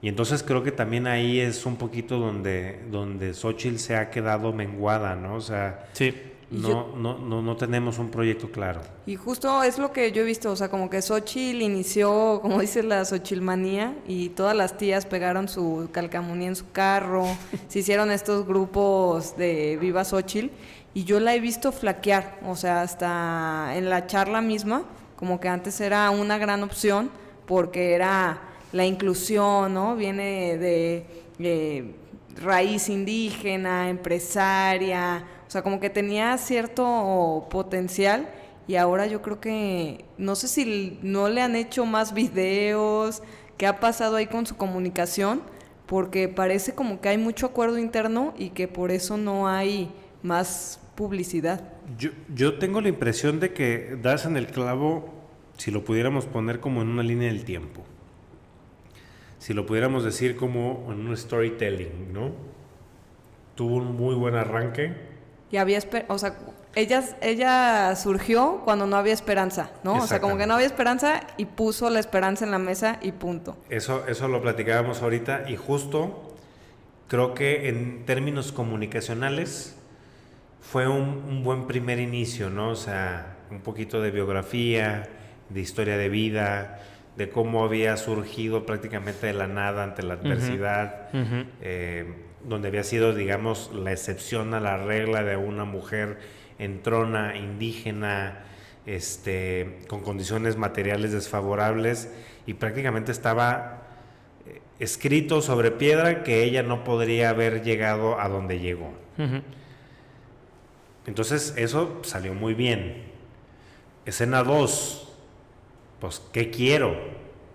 Speaker 2: Y entonces creo que también ahí es un poquito donde Xóchitl se ha quedado menguada, ¿no? O sea,
Speaker 1: sí.
Speaker 2: No tenemos un proyecto claro.
Speaker 3: Y justo es lo que yo he visto, o sea, como que Xóchitl inició, como dice, la Xochilmanía, y todas las tías pegaron su calcamonía en su carro, se hicieron estos grupos de Viva Xóchitl, y yo la he visto flaquear, o sea, hasta en la charla misma, como que antes era una gran opción, porque era la inclusión, ¿no? Viene de raíz indígena, empresaria, o sea, como que tenía cierto potencial, y ahora yo creo que, no sé si no le han hecho más videos, qué ha pasado ahí con su comunicación, porque parece como que hay mucho acuerdo interno y que por eso no hay más publicidad.
Speaker 2: Yo tengo la impresión de que das en el clavo, si lo pudiéramos poner como en una línea del tiempo. Si lo pudiéramos decir como en un storytelling, ¿no? Tuvo un muy buen arranque.
Speaker 3: Y había, o sea, ella surgió cuando no había esperanza, ¿no? O sea, como que no había esperanza y puso la esperanza en la mesa y punto.
Speaker 2: Eso lo platicábamos ahorita, y justo creo que en términos comunicacionales fue un buen primer inicio, ¿no? O sea, un poquito de biografía, de historia de vida, de cómo había surgido prácticamente de la nada ante la adversidad, donde había sido, digamos, la excepción a la regla de una mujer entrona, indígena, con condiciones materiales desfavorables, y prácticamente estaba escrito sobre piedra que ella no podría haber llegado a donde llegó. Entonces eso salió muy bien. Escena 2, pues, ¿qué quiero?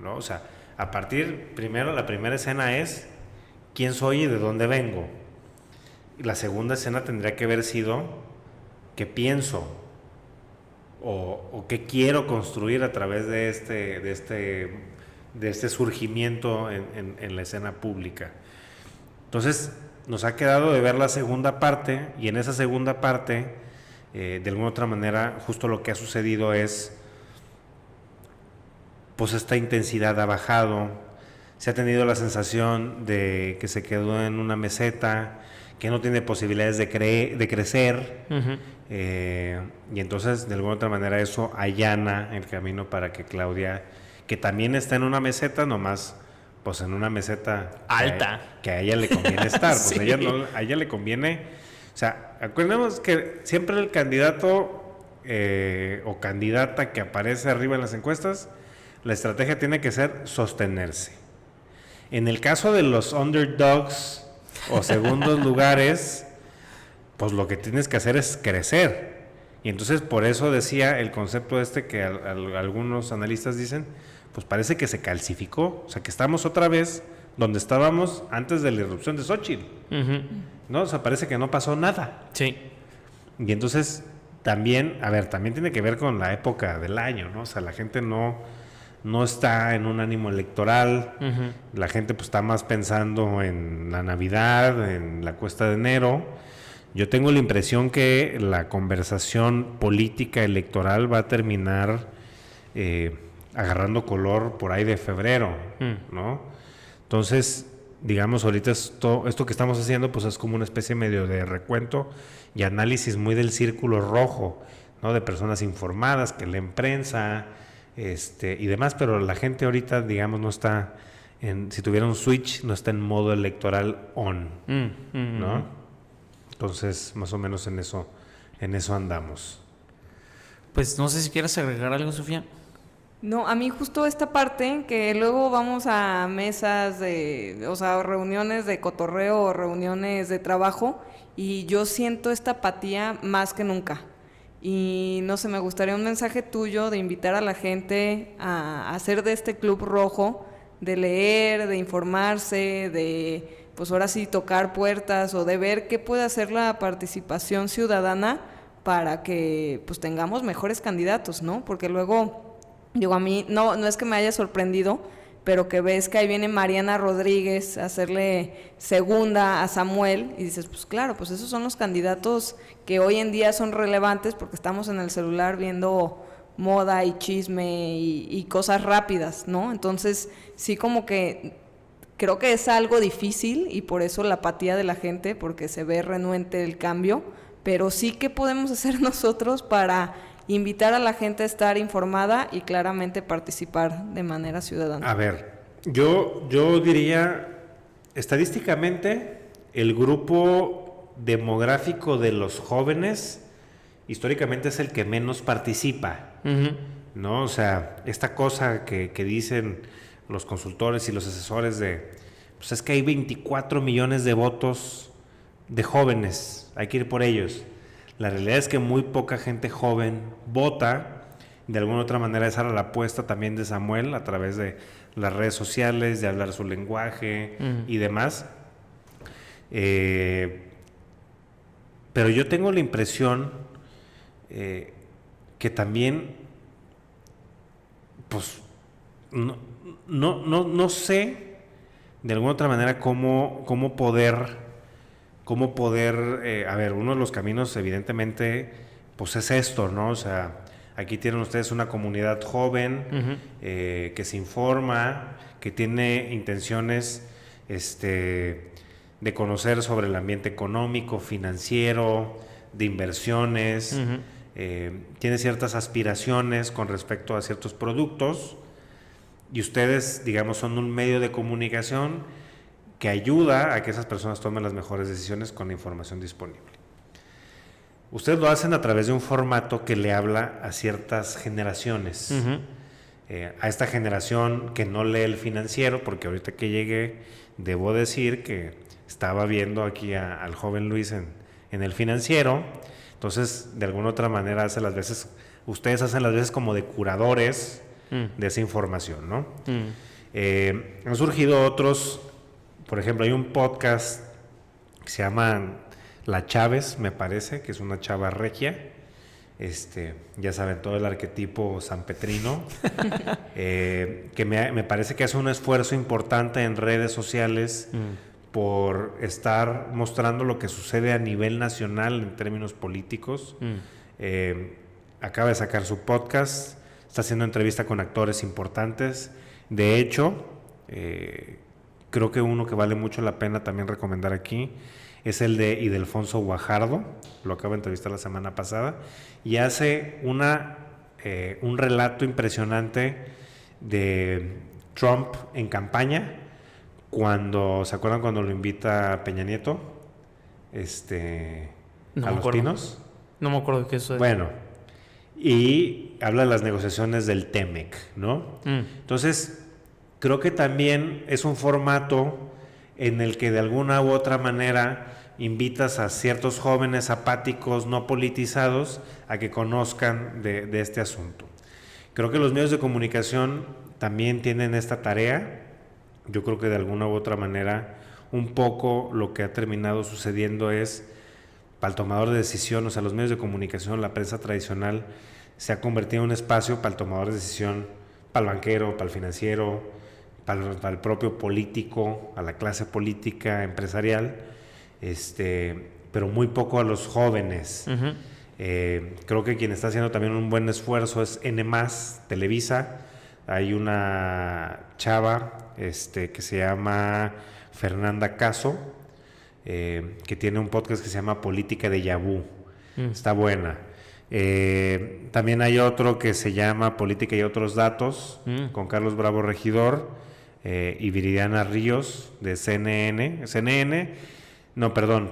Speaker 2: ¿No? O sea, a partir, primero, la primera escena es quién soy y de dónde vengo. Y la segunda escena tendría que haber sido qué pienso o qué quiero construir a través de este surgimiento en la escena pública. Entonces, nos ha quedado de ver la segunda parte, y en esa segunda parte, de alguna otra manera, justo lo que ha sucedido es, pues esta intensidad ha bajado, se ha tenido la sensación de que se quedó en una meseta, que no tiene posibilidades de crecer, y entonces de alguna otra manera eso allana el camino para que Claudia, que también está en una meseta, nomás pues en una meseta
Speaker 1: alta,
Speaker 2: que a ella le conviene estar,
Speaker 1: sí.
Speaker 2: Pues a ella le conviene, o sea, acuérdenos que siempre el candidato o candidata que aparece arriba en las encuestas, la estrategia tiene que ser sostenerse. En el caso de los underdogs o segundos lugares, pues lo que tienes que hacer es crecer. Y entonces por eso decía el concepto que algunos analistas dicen, pues parece que se calcificó, o sea que estamos otra vez donde estábamos antes de la irrupción de Xóchitl, ¿no? O sea, parece que no pasó nada.
Speaker 1: Sí.
Speaker 2: Y entonces también tiene que ver con la época del año, ¿no? O sea, la gente no está en un ánimo electoral, la gente pues está más pensando en la Navidad, en la cuesta de enero. Yo tengo la impresión que la conversación política electoral va a terminar agarrando color por ahí de febrero, ¿no? Entonces, digamos, ahorita esto que estamos haciendo pues es como una especie medio de recuento y análisis muy del círculo rojo, ¿no? De personas informadas que leen prensa, y demás, pero la gente ahorita, digamos, no está si tuviera un switch, no está en modo electoral on, ¿no? Entonces, más o menos en eso andamos.
Speaker 1: Pues no sé si quieres agregar algo, Sofía.
Speaker 3: No, a mí justo esta parte, que luego vamos a mesas reuniones de cotorreo o reuniones de trabajo, y yo siento esta apatía más que nunca. Y no sé, me gustaría un mensaje tuyo de invitar a la gente a hacer de este club rojo, de leer, de informarse, de pues ahora sí tocar puertas o de ver qué puede hacer la participación ciudadana para que pues tengamos mejores candidatos, ¿no? Porque luego, digo, a mí no es que me haya sorprendido, pero que ves que ahí viene Mariana Rodríguez a hacerle segunda a Samuel y dices, pues claro, pues esos son los candidatos que hoy en día son relevantes porque estamos en el celular viendo moda y chisme y cosas rápidas, ¿no? Entonces, sí, como que creo que es algo difícil y por eso la apatía de la gente, porque se ve renuente el cambio, pero sí, ¿qué podemos hacer nosotros para invitar a la gente a estar informada y claramente participar de manera ciudadana?
Speaker 2: A ver, yo diría, estadísticamente, el grupo demográfico de los jóvenes históricamente es el que menos participa, ¿no? O sea, esta cosa que dicen los consultores y los asesores pues es que hay 24 millones de votos de jóvenes, hay que ir por ellos. La realidad es que muy poca gente joven vota. De alguna u otra manera esa era la apuesta también de Samuel a través de las redes sociales, de hablar su lenguaje y demás. Pero yo tengo la impresión que también, pues, no sé de alguna otra manera cómo poder, a ver, uno de los caminos evidentemente pues es esto, ¿no? O sea, aquí tienen ustedes una comunidad joven que se informa, que tiene intenciones de conocer sobre el ambiente económico, financiero, de inversiones, tiene ciertas aspiraciones con respecto a ciertos productos y ustedes, digamos, son un medio de comunicación que ayuda a que esas personas tomen las mejores decisiones con la información disponible. Ustedes lo hacen a través de un formato que le habla a ciertas generaciones. A esta generación que no lee el Financiero, porque ahorita que llegué, debo decir que estaba viendo aquí al joven Luis en el Financiero. Entonces, de alguna otra manera, ustedes hacen las veces como de curadores de esa información, ¿no? Han surgido otros. Por ejemplo, hay un podcast que se llama La Chávez, me parece, que es una chava regia. Ya saben, todo el arquetipo sanpetrino. Que me parece que hace un esfuerzo importante en redes sociales por estar mostrando lo que sucede a nivel nacional en términos políticos. Acaba de sacar su podcast, está haciendo entrevista con actores importantes. De hecho, creo que uno que vale mucho la pena también recomendar aquí es el de Ildefonso Guajardo, lo acabo de entrevistar la semana pasada, y hace un relato impresionante de Trump en campaña, ¿se acuerdan cuando lo invita Peña Nieto a Los Pinos?
Speaker 1: No me acuerdo de qué eso es.
Speaker 2: Bueno, y habla de las negociaciones del TEMEC, ¿no? Entonces, creo que también es un formato en el que de alguna u otra manera invitas a ciertos jóvenes apáticos, no politizados, a que conozcan de este asunto. Creo que los medios de comunicación también tienen esta tarea. Yo creo que de alguna u otra manera un poco lo que ha terminado sucediendo es, para el tomador de decisión, o sea, los medios de comunicación, la prensa tradicional, se ha convertido en un espacio para el tomador de decisión, para el banquero, para el financiero, para el propio político, a la clase política, empresarial, pero muy poco a los jóvenes. Uh-huh. Creo que quien está haciendo también un buen esfuerzo es N+, Televisa. Hay una chava que se llama Fernanda Caso, que tiene un podcast que se llama Política de Yabú. Está buena. También hay otro que se llama Política y otros datos, con Carlos Bravo Regidor y Viridiana Ríos de CNN. No, perdón.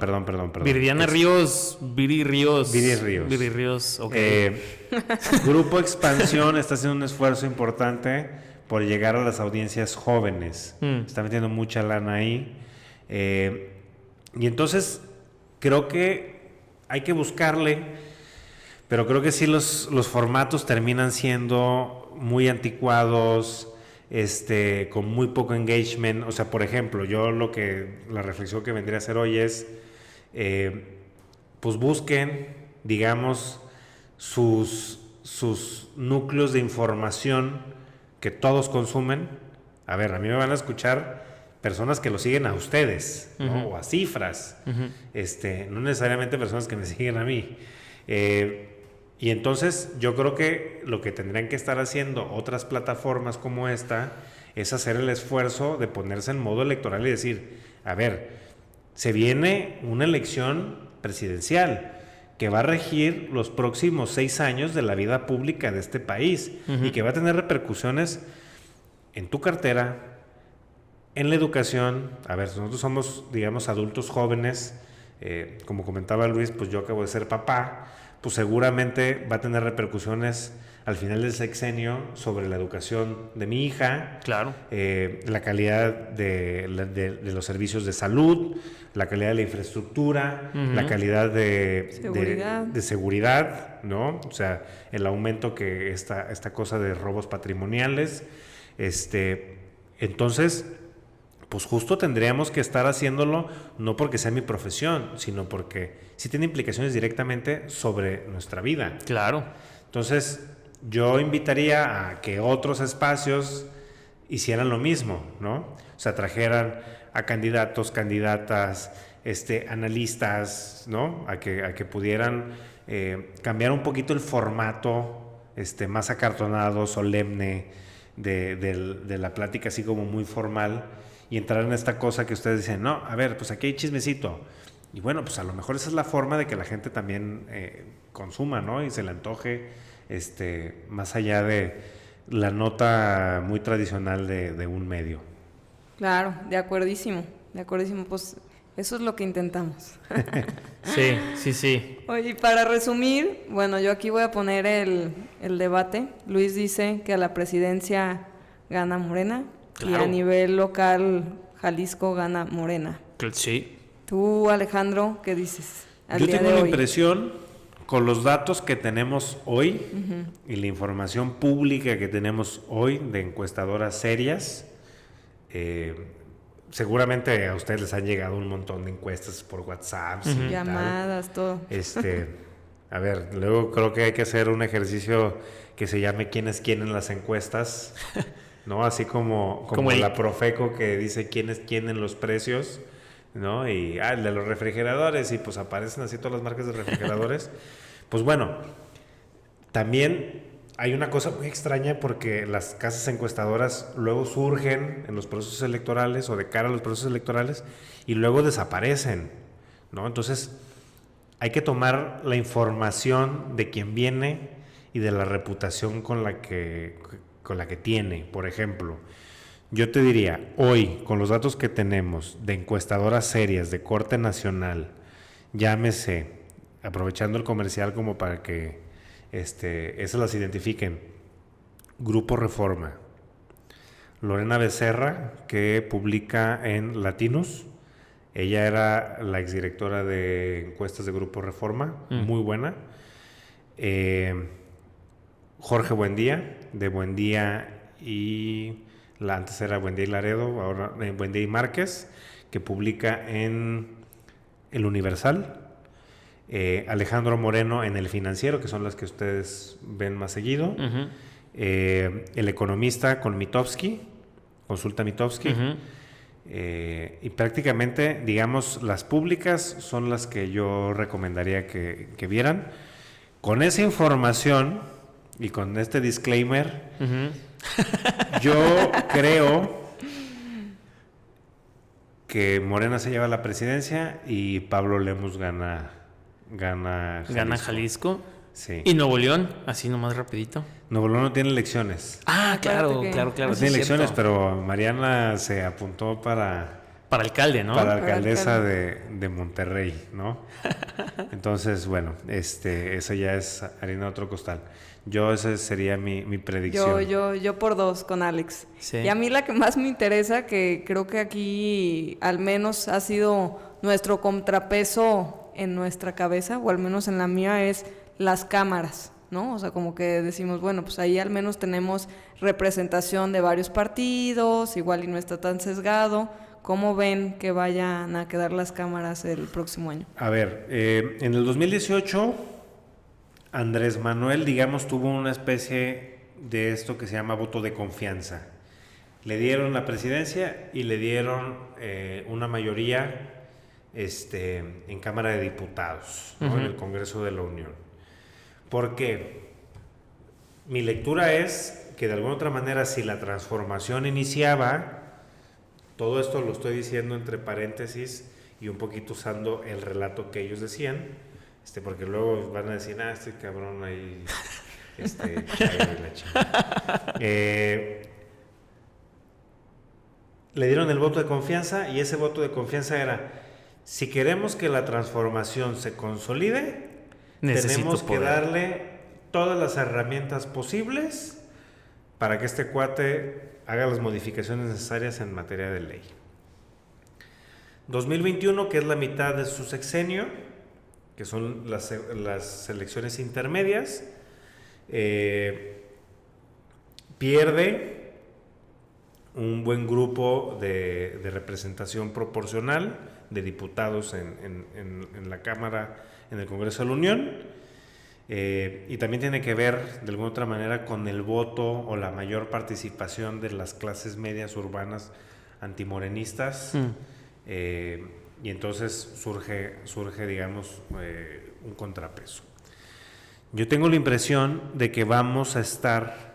Speaker 1: Viridiana Ríos, Viri Ríos.
Speaker 2: Viri Ríos, ok. Grupo Expansión está haciendo un esfuerzo importante por llegar a las audiencias jóvenes. Está metiendo mucha lana ahí. Y entonces creo que hay que buscarle, pero creo que sí los formatos terminan siendo muy anticuados, con muy poco engagement. O sea, por ejemplo, la reflexión que vendría a hacer hoy es, pues busquen, digamos, sus núcleos de información que todos consumen. A ver, a mí me van a escuchar personas que lo siguen a ustedes, ¿no? Uh-huh. O a Cifras, uh-huh. No necesariamente personas que me siguen a mí. Y entonces yo creo que lo que tendrían que estar haciendo otras plataformas como esta es hacer el esfuerzo de ponerse en modo electoral y decir, a ver, se viene una elección presidencial que va a regir los próximos 6 años de la vida pública de este país, uh-huh. y que va a tener repercusiones en tu cartera, en la educación. A ver, nosotros somos, digamos, adultos jóvenes, como comentaba Luis, pues yo acabo de ser papá, pues seguramente va a tener repercusiones al final del sexenio sobre la educación de mi hija,
Speaker 1: claro,
Speaker 2: la calidad de los servicios de salud, la calidad de la infraestructura, uh-huh. la calidad de seguridad, ¿no? O sea, el aumento que esta cosa de robos patrimoniales, entonces, pues justo tendríamos que estar haciéndolo, no porque sea mi profesión, sino porque sí tiene implicaciones directamente sobre nuestra vida.
Speaker 1: Claro.
Speaker 2: Entonces, yo invitaría a que otros espacios hicieran lo mismo, ¿no? O sea, trajeran a candidatos, candidatas, analistas, ¿no? A que pudieran cambiar un poquito el formato, más acartonado, solemne, de la plática, así como muy formal, y entrar en esta cosa que ustedes dicen, no, a ver, pues aquí hay chismecito. Y bueno, pues a lo mejor esa es la forma de que la gente también consuma, ¿no? Y se le antoje, más allá de la nota muy tradicional de un medio.
Speaker 3: Claro, de acuerdísimo, pues eso es lo que intentamos.
Speaker 1: Sí.
Speaker 3: Oye, para resumir, bueno, yo aquí voy a poner el debate. Luis dice que a la presidencia gana Morena, claro, y a nivel local Jalisco gana Morena.
Speaker 1: Sí.
Speaker 3: Tú, Alejandro, ¿qué dices?
Speaker 2: Yo tengo la impresión, con los datos que tenemos hoy, uh-huh, y la información pública que tenemos hoy de encuestadoras serias, seguramente a ustedes les han llegado un montón de encuestas por WhatsApp,
Speaker 3: uh-huh, llamadas, todo.
Speaker 2: A ver, luego creo que hay que hacer un ejercicio que se llame quién es quién en las encuestas, ¿no? Así como la Profeco que dice quién es quién en los precios, ¿no? Y el de los refrigeradores, y pues aparecen así todas las marcas de refrigeradores. Pues bueno, también hay una cosa muy extraña, porque las casas encuestadoras luego surgen en los procesos electorales o de cara a los procesos electorales y luego desaparecen, ¿no? Entonces hay que tomar la información de quien viene y de la reputación con la que tiene. Por ejemplo, yo te diría, hoy, con los datos que tenemos de encuestadoras serias de corte nacional, llámese, aprovechando el comercial como para que esas las identifiquen: Grupo Reforma, Lorena Becerra, que publica en Latinos. Ella era la exdirectora de encuestas de Grupo Reforma, muy buena. Jorge Buendía, de Buendía y... antes era Buendía y Laredo, ahora Buendía y Márquez, que publica en El Universal. Alejandro Moreno en El Financiero, que son las que ustedes ven más seguido. El Economista con Mitofsky, Consulta Mitofsky. Y prácticamente, digamos, las públicas son las que yo recomendaría que vieran. Con esa información y con este disclaimer, yo creo que Morena se lleva la presidencia y Pablo Lemus gana Jalisco.
Speaker 1: Gana Jalisco.
Speaker 2: Sí.
Speaker 1: Y Nuevo León, así nomás rapidito.
Speaker 2: Nuevo León no tiene elecciones.
Speaker 1: Ah, claro.
Speaker 2: No tiene elecciones, pero Mariana se apuntó para
Speaker 1: alcalde, ¿no?
Speaker 2: Para alcaldesa de Monterrey, ¿no? Entonces, bueno, eso ya es harina de otro costal. Esa sería mi predicción.
Speaker 3: Yo por 2 con Alex.
Speaker 1: Sí.
Speaker 3: Y a mí la que más me interesa, que creo que aquí al menos ha sido nuestro contrapeso en nuestra cabeza, o al menos en la mía, es las cámaras, ¿no? O sea, como que decimos, bueno, pues ahí al menos tenemos representación de varios partidos, igual y no está tan sesgado. ¿Cómo ven que vayan a quedar las cámaras el próximo año?
Speaker 2: A ver, en el 2018, Andrés Manuel, digamos, tuvo una especie de esto que se llama voto de confianza. Le dieron la presidencia y le dieron una mayoría en Cámara de Diputados, ¿no? En el Congreso de la Unión. ¿Por qué? Mi lectura es que de alguna otra manera, si la transformación iniciaba, todo esto lo estoy diciendo entre paréntesis y un poquito usando el relato que ellos decían, porque luego van a decir, este cabrón ahí, la chingada. Le dieron el voto de confianza y ese voto de confianza era, si queremos que la transformación se consolide, tenemos que darle todas las herramientas posibles para que este cuate haga las modificaciones necesarias en materia de ley. 2021, que es la mitad de su sexenio, que son las elecciones intermedias, pierde un buen grupo de representación proporcional de diputados en la Cámara, en el Congreso de la Unión. Y también tiene que ver de alguna otra manera con el voto o la mayor participación de las clases medias urbanas antimorenistas. Y entonces surge digamos, un contrapeso. Yo tengo la impresión de que vamos a estar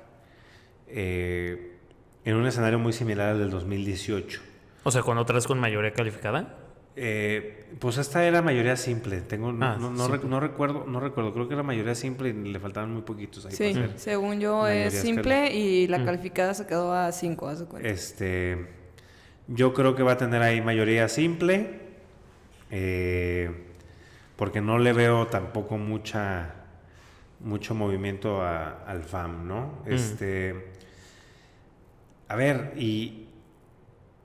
Speaker 2: en un escenario muy similar al del 2018.
Speaker 1: O sea, ¿con otras con mayoría calificada?
Speaker 2: Pues esta era mayoría simple. No recuerdo, creo que era mayoría simple y le faltaban muy poquitos ahí.
Speaker 3: Sí, según yo es simple y la calificada se quedó a 5, haz de cuenta.
Speaker 2: Yo creo que va a tener ahí mayoría simple, porque no le veo tampoco mucho movimiento al FAM, ¿no? A ver, y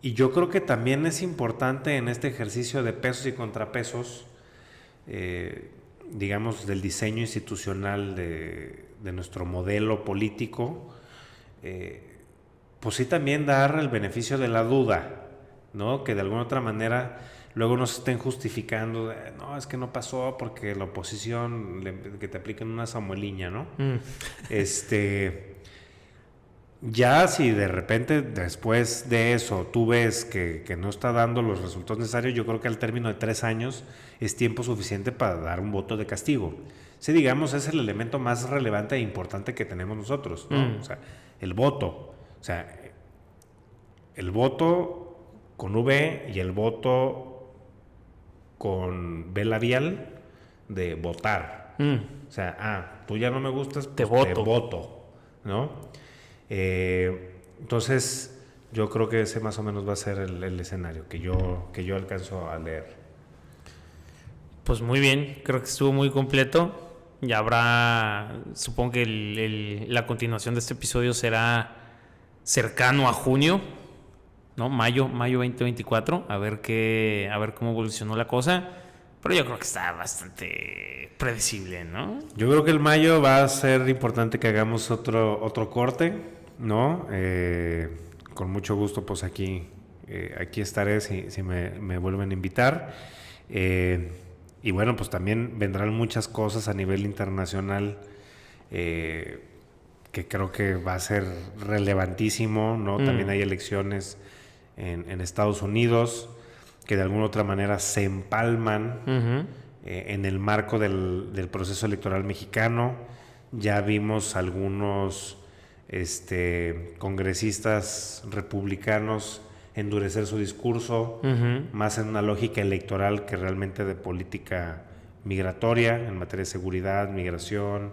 Speaker 2: yo creo que también es importante en este ejercicio de pesos y contrapesos, digamos, del diseño institucional de nuestro modelo político, pues sí también dar el beneficio de la duda, ¿no? Que de alguna otra manera luego nos estén justificando, no, es que no pasó porque la oposición, que te apliquen una samueliña, ¿no? Ya si de repente después de eso tú ves que no está dando los resultados necesarios, yo creo que al término de 3 años es tiempo suficiente para dar un voto de castigo. Sí, digamos, es el elemento más relevante e importante que tenemos nosotros, ¿no? O sea, el voto. O sea, el voto con V y el voto con B labial de votar. O sea, tú ya no me gustas, pues te voto, ¿no? Entonces yo creo que ese más o menos va a ser el escenario que yo alcanzo a leer.
Speaker 1: Pues muy bien, creo que estuvo muy completo. Ya habrá, supongo que la continuación de este episodio será cercano a junio, ¿no? Mayo 2024, a ver cómo evolucionó la cosa. Pero yo creo que está bastante predecible, ¿no?
Speaker 2: Yo creo que el mayo va a ser importante que hagamos otro corte, ¿no? Con mucho gusto, pues aquí estaré si me vuelven a invitar. Y bueno, pues también vendrán muchas cosas a nivel internacional que creo que va a ser relevantísimo, ¿no? También hay elecciones en Estados Unidos que de alguna u otra manera se empalman en el marco del proceso electoral mexicano. Ya vimos algunos congresistas republicanos endurecer su discurso, más en una lógica electoral que realmente de política migratoria, en materia de seguridad, migración,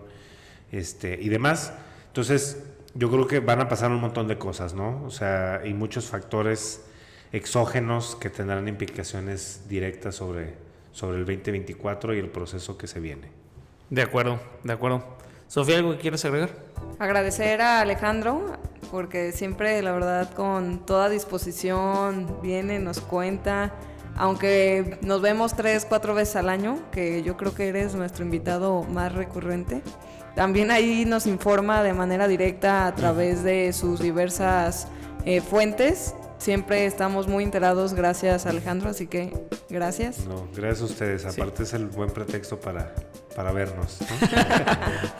Speaker 2: y demás. Entonces, yo creo que van a pasar un montón de cosas, ¿no? O sea, hay muchos factores exógenos que tendrán implicaciones directas sobre el 2024 y el proceso que se viene.
Speaker 1: De acuerdo. Sofía, ¿algo que quieras agregar?
Speaker 3: Agradecer a Alejandro, porque siempre, la verdad, con toda disposición viene, nos cuenta, aunque nos vemos 3-4 veces al año, que yo creo que eres nuestro invitado más recurrente. También ahí nos informa de manera directa a través de sus diversas fuentes. Siempre estamos muy enterados, gracias Alejandro, así que gracias.
Speaker 2: No, gracias a ustedes, aparte es el buen pretexto para vernos, ¿no?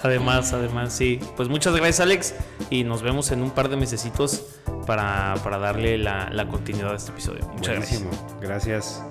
Speaker 1: Además, sí. Pues muchas gracias, Alex, y nos vemos en un par de mesecitos para darle la continuidad a este episodio. Muchas
Speaker 2: Buenísimo. Gracias.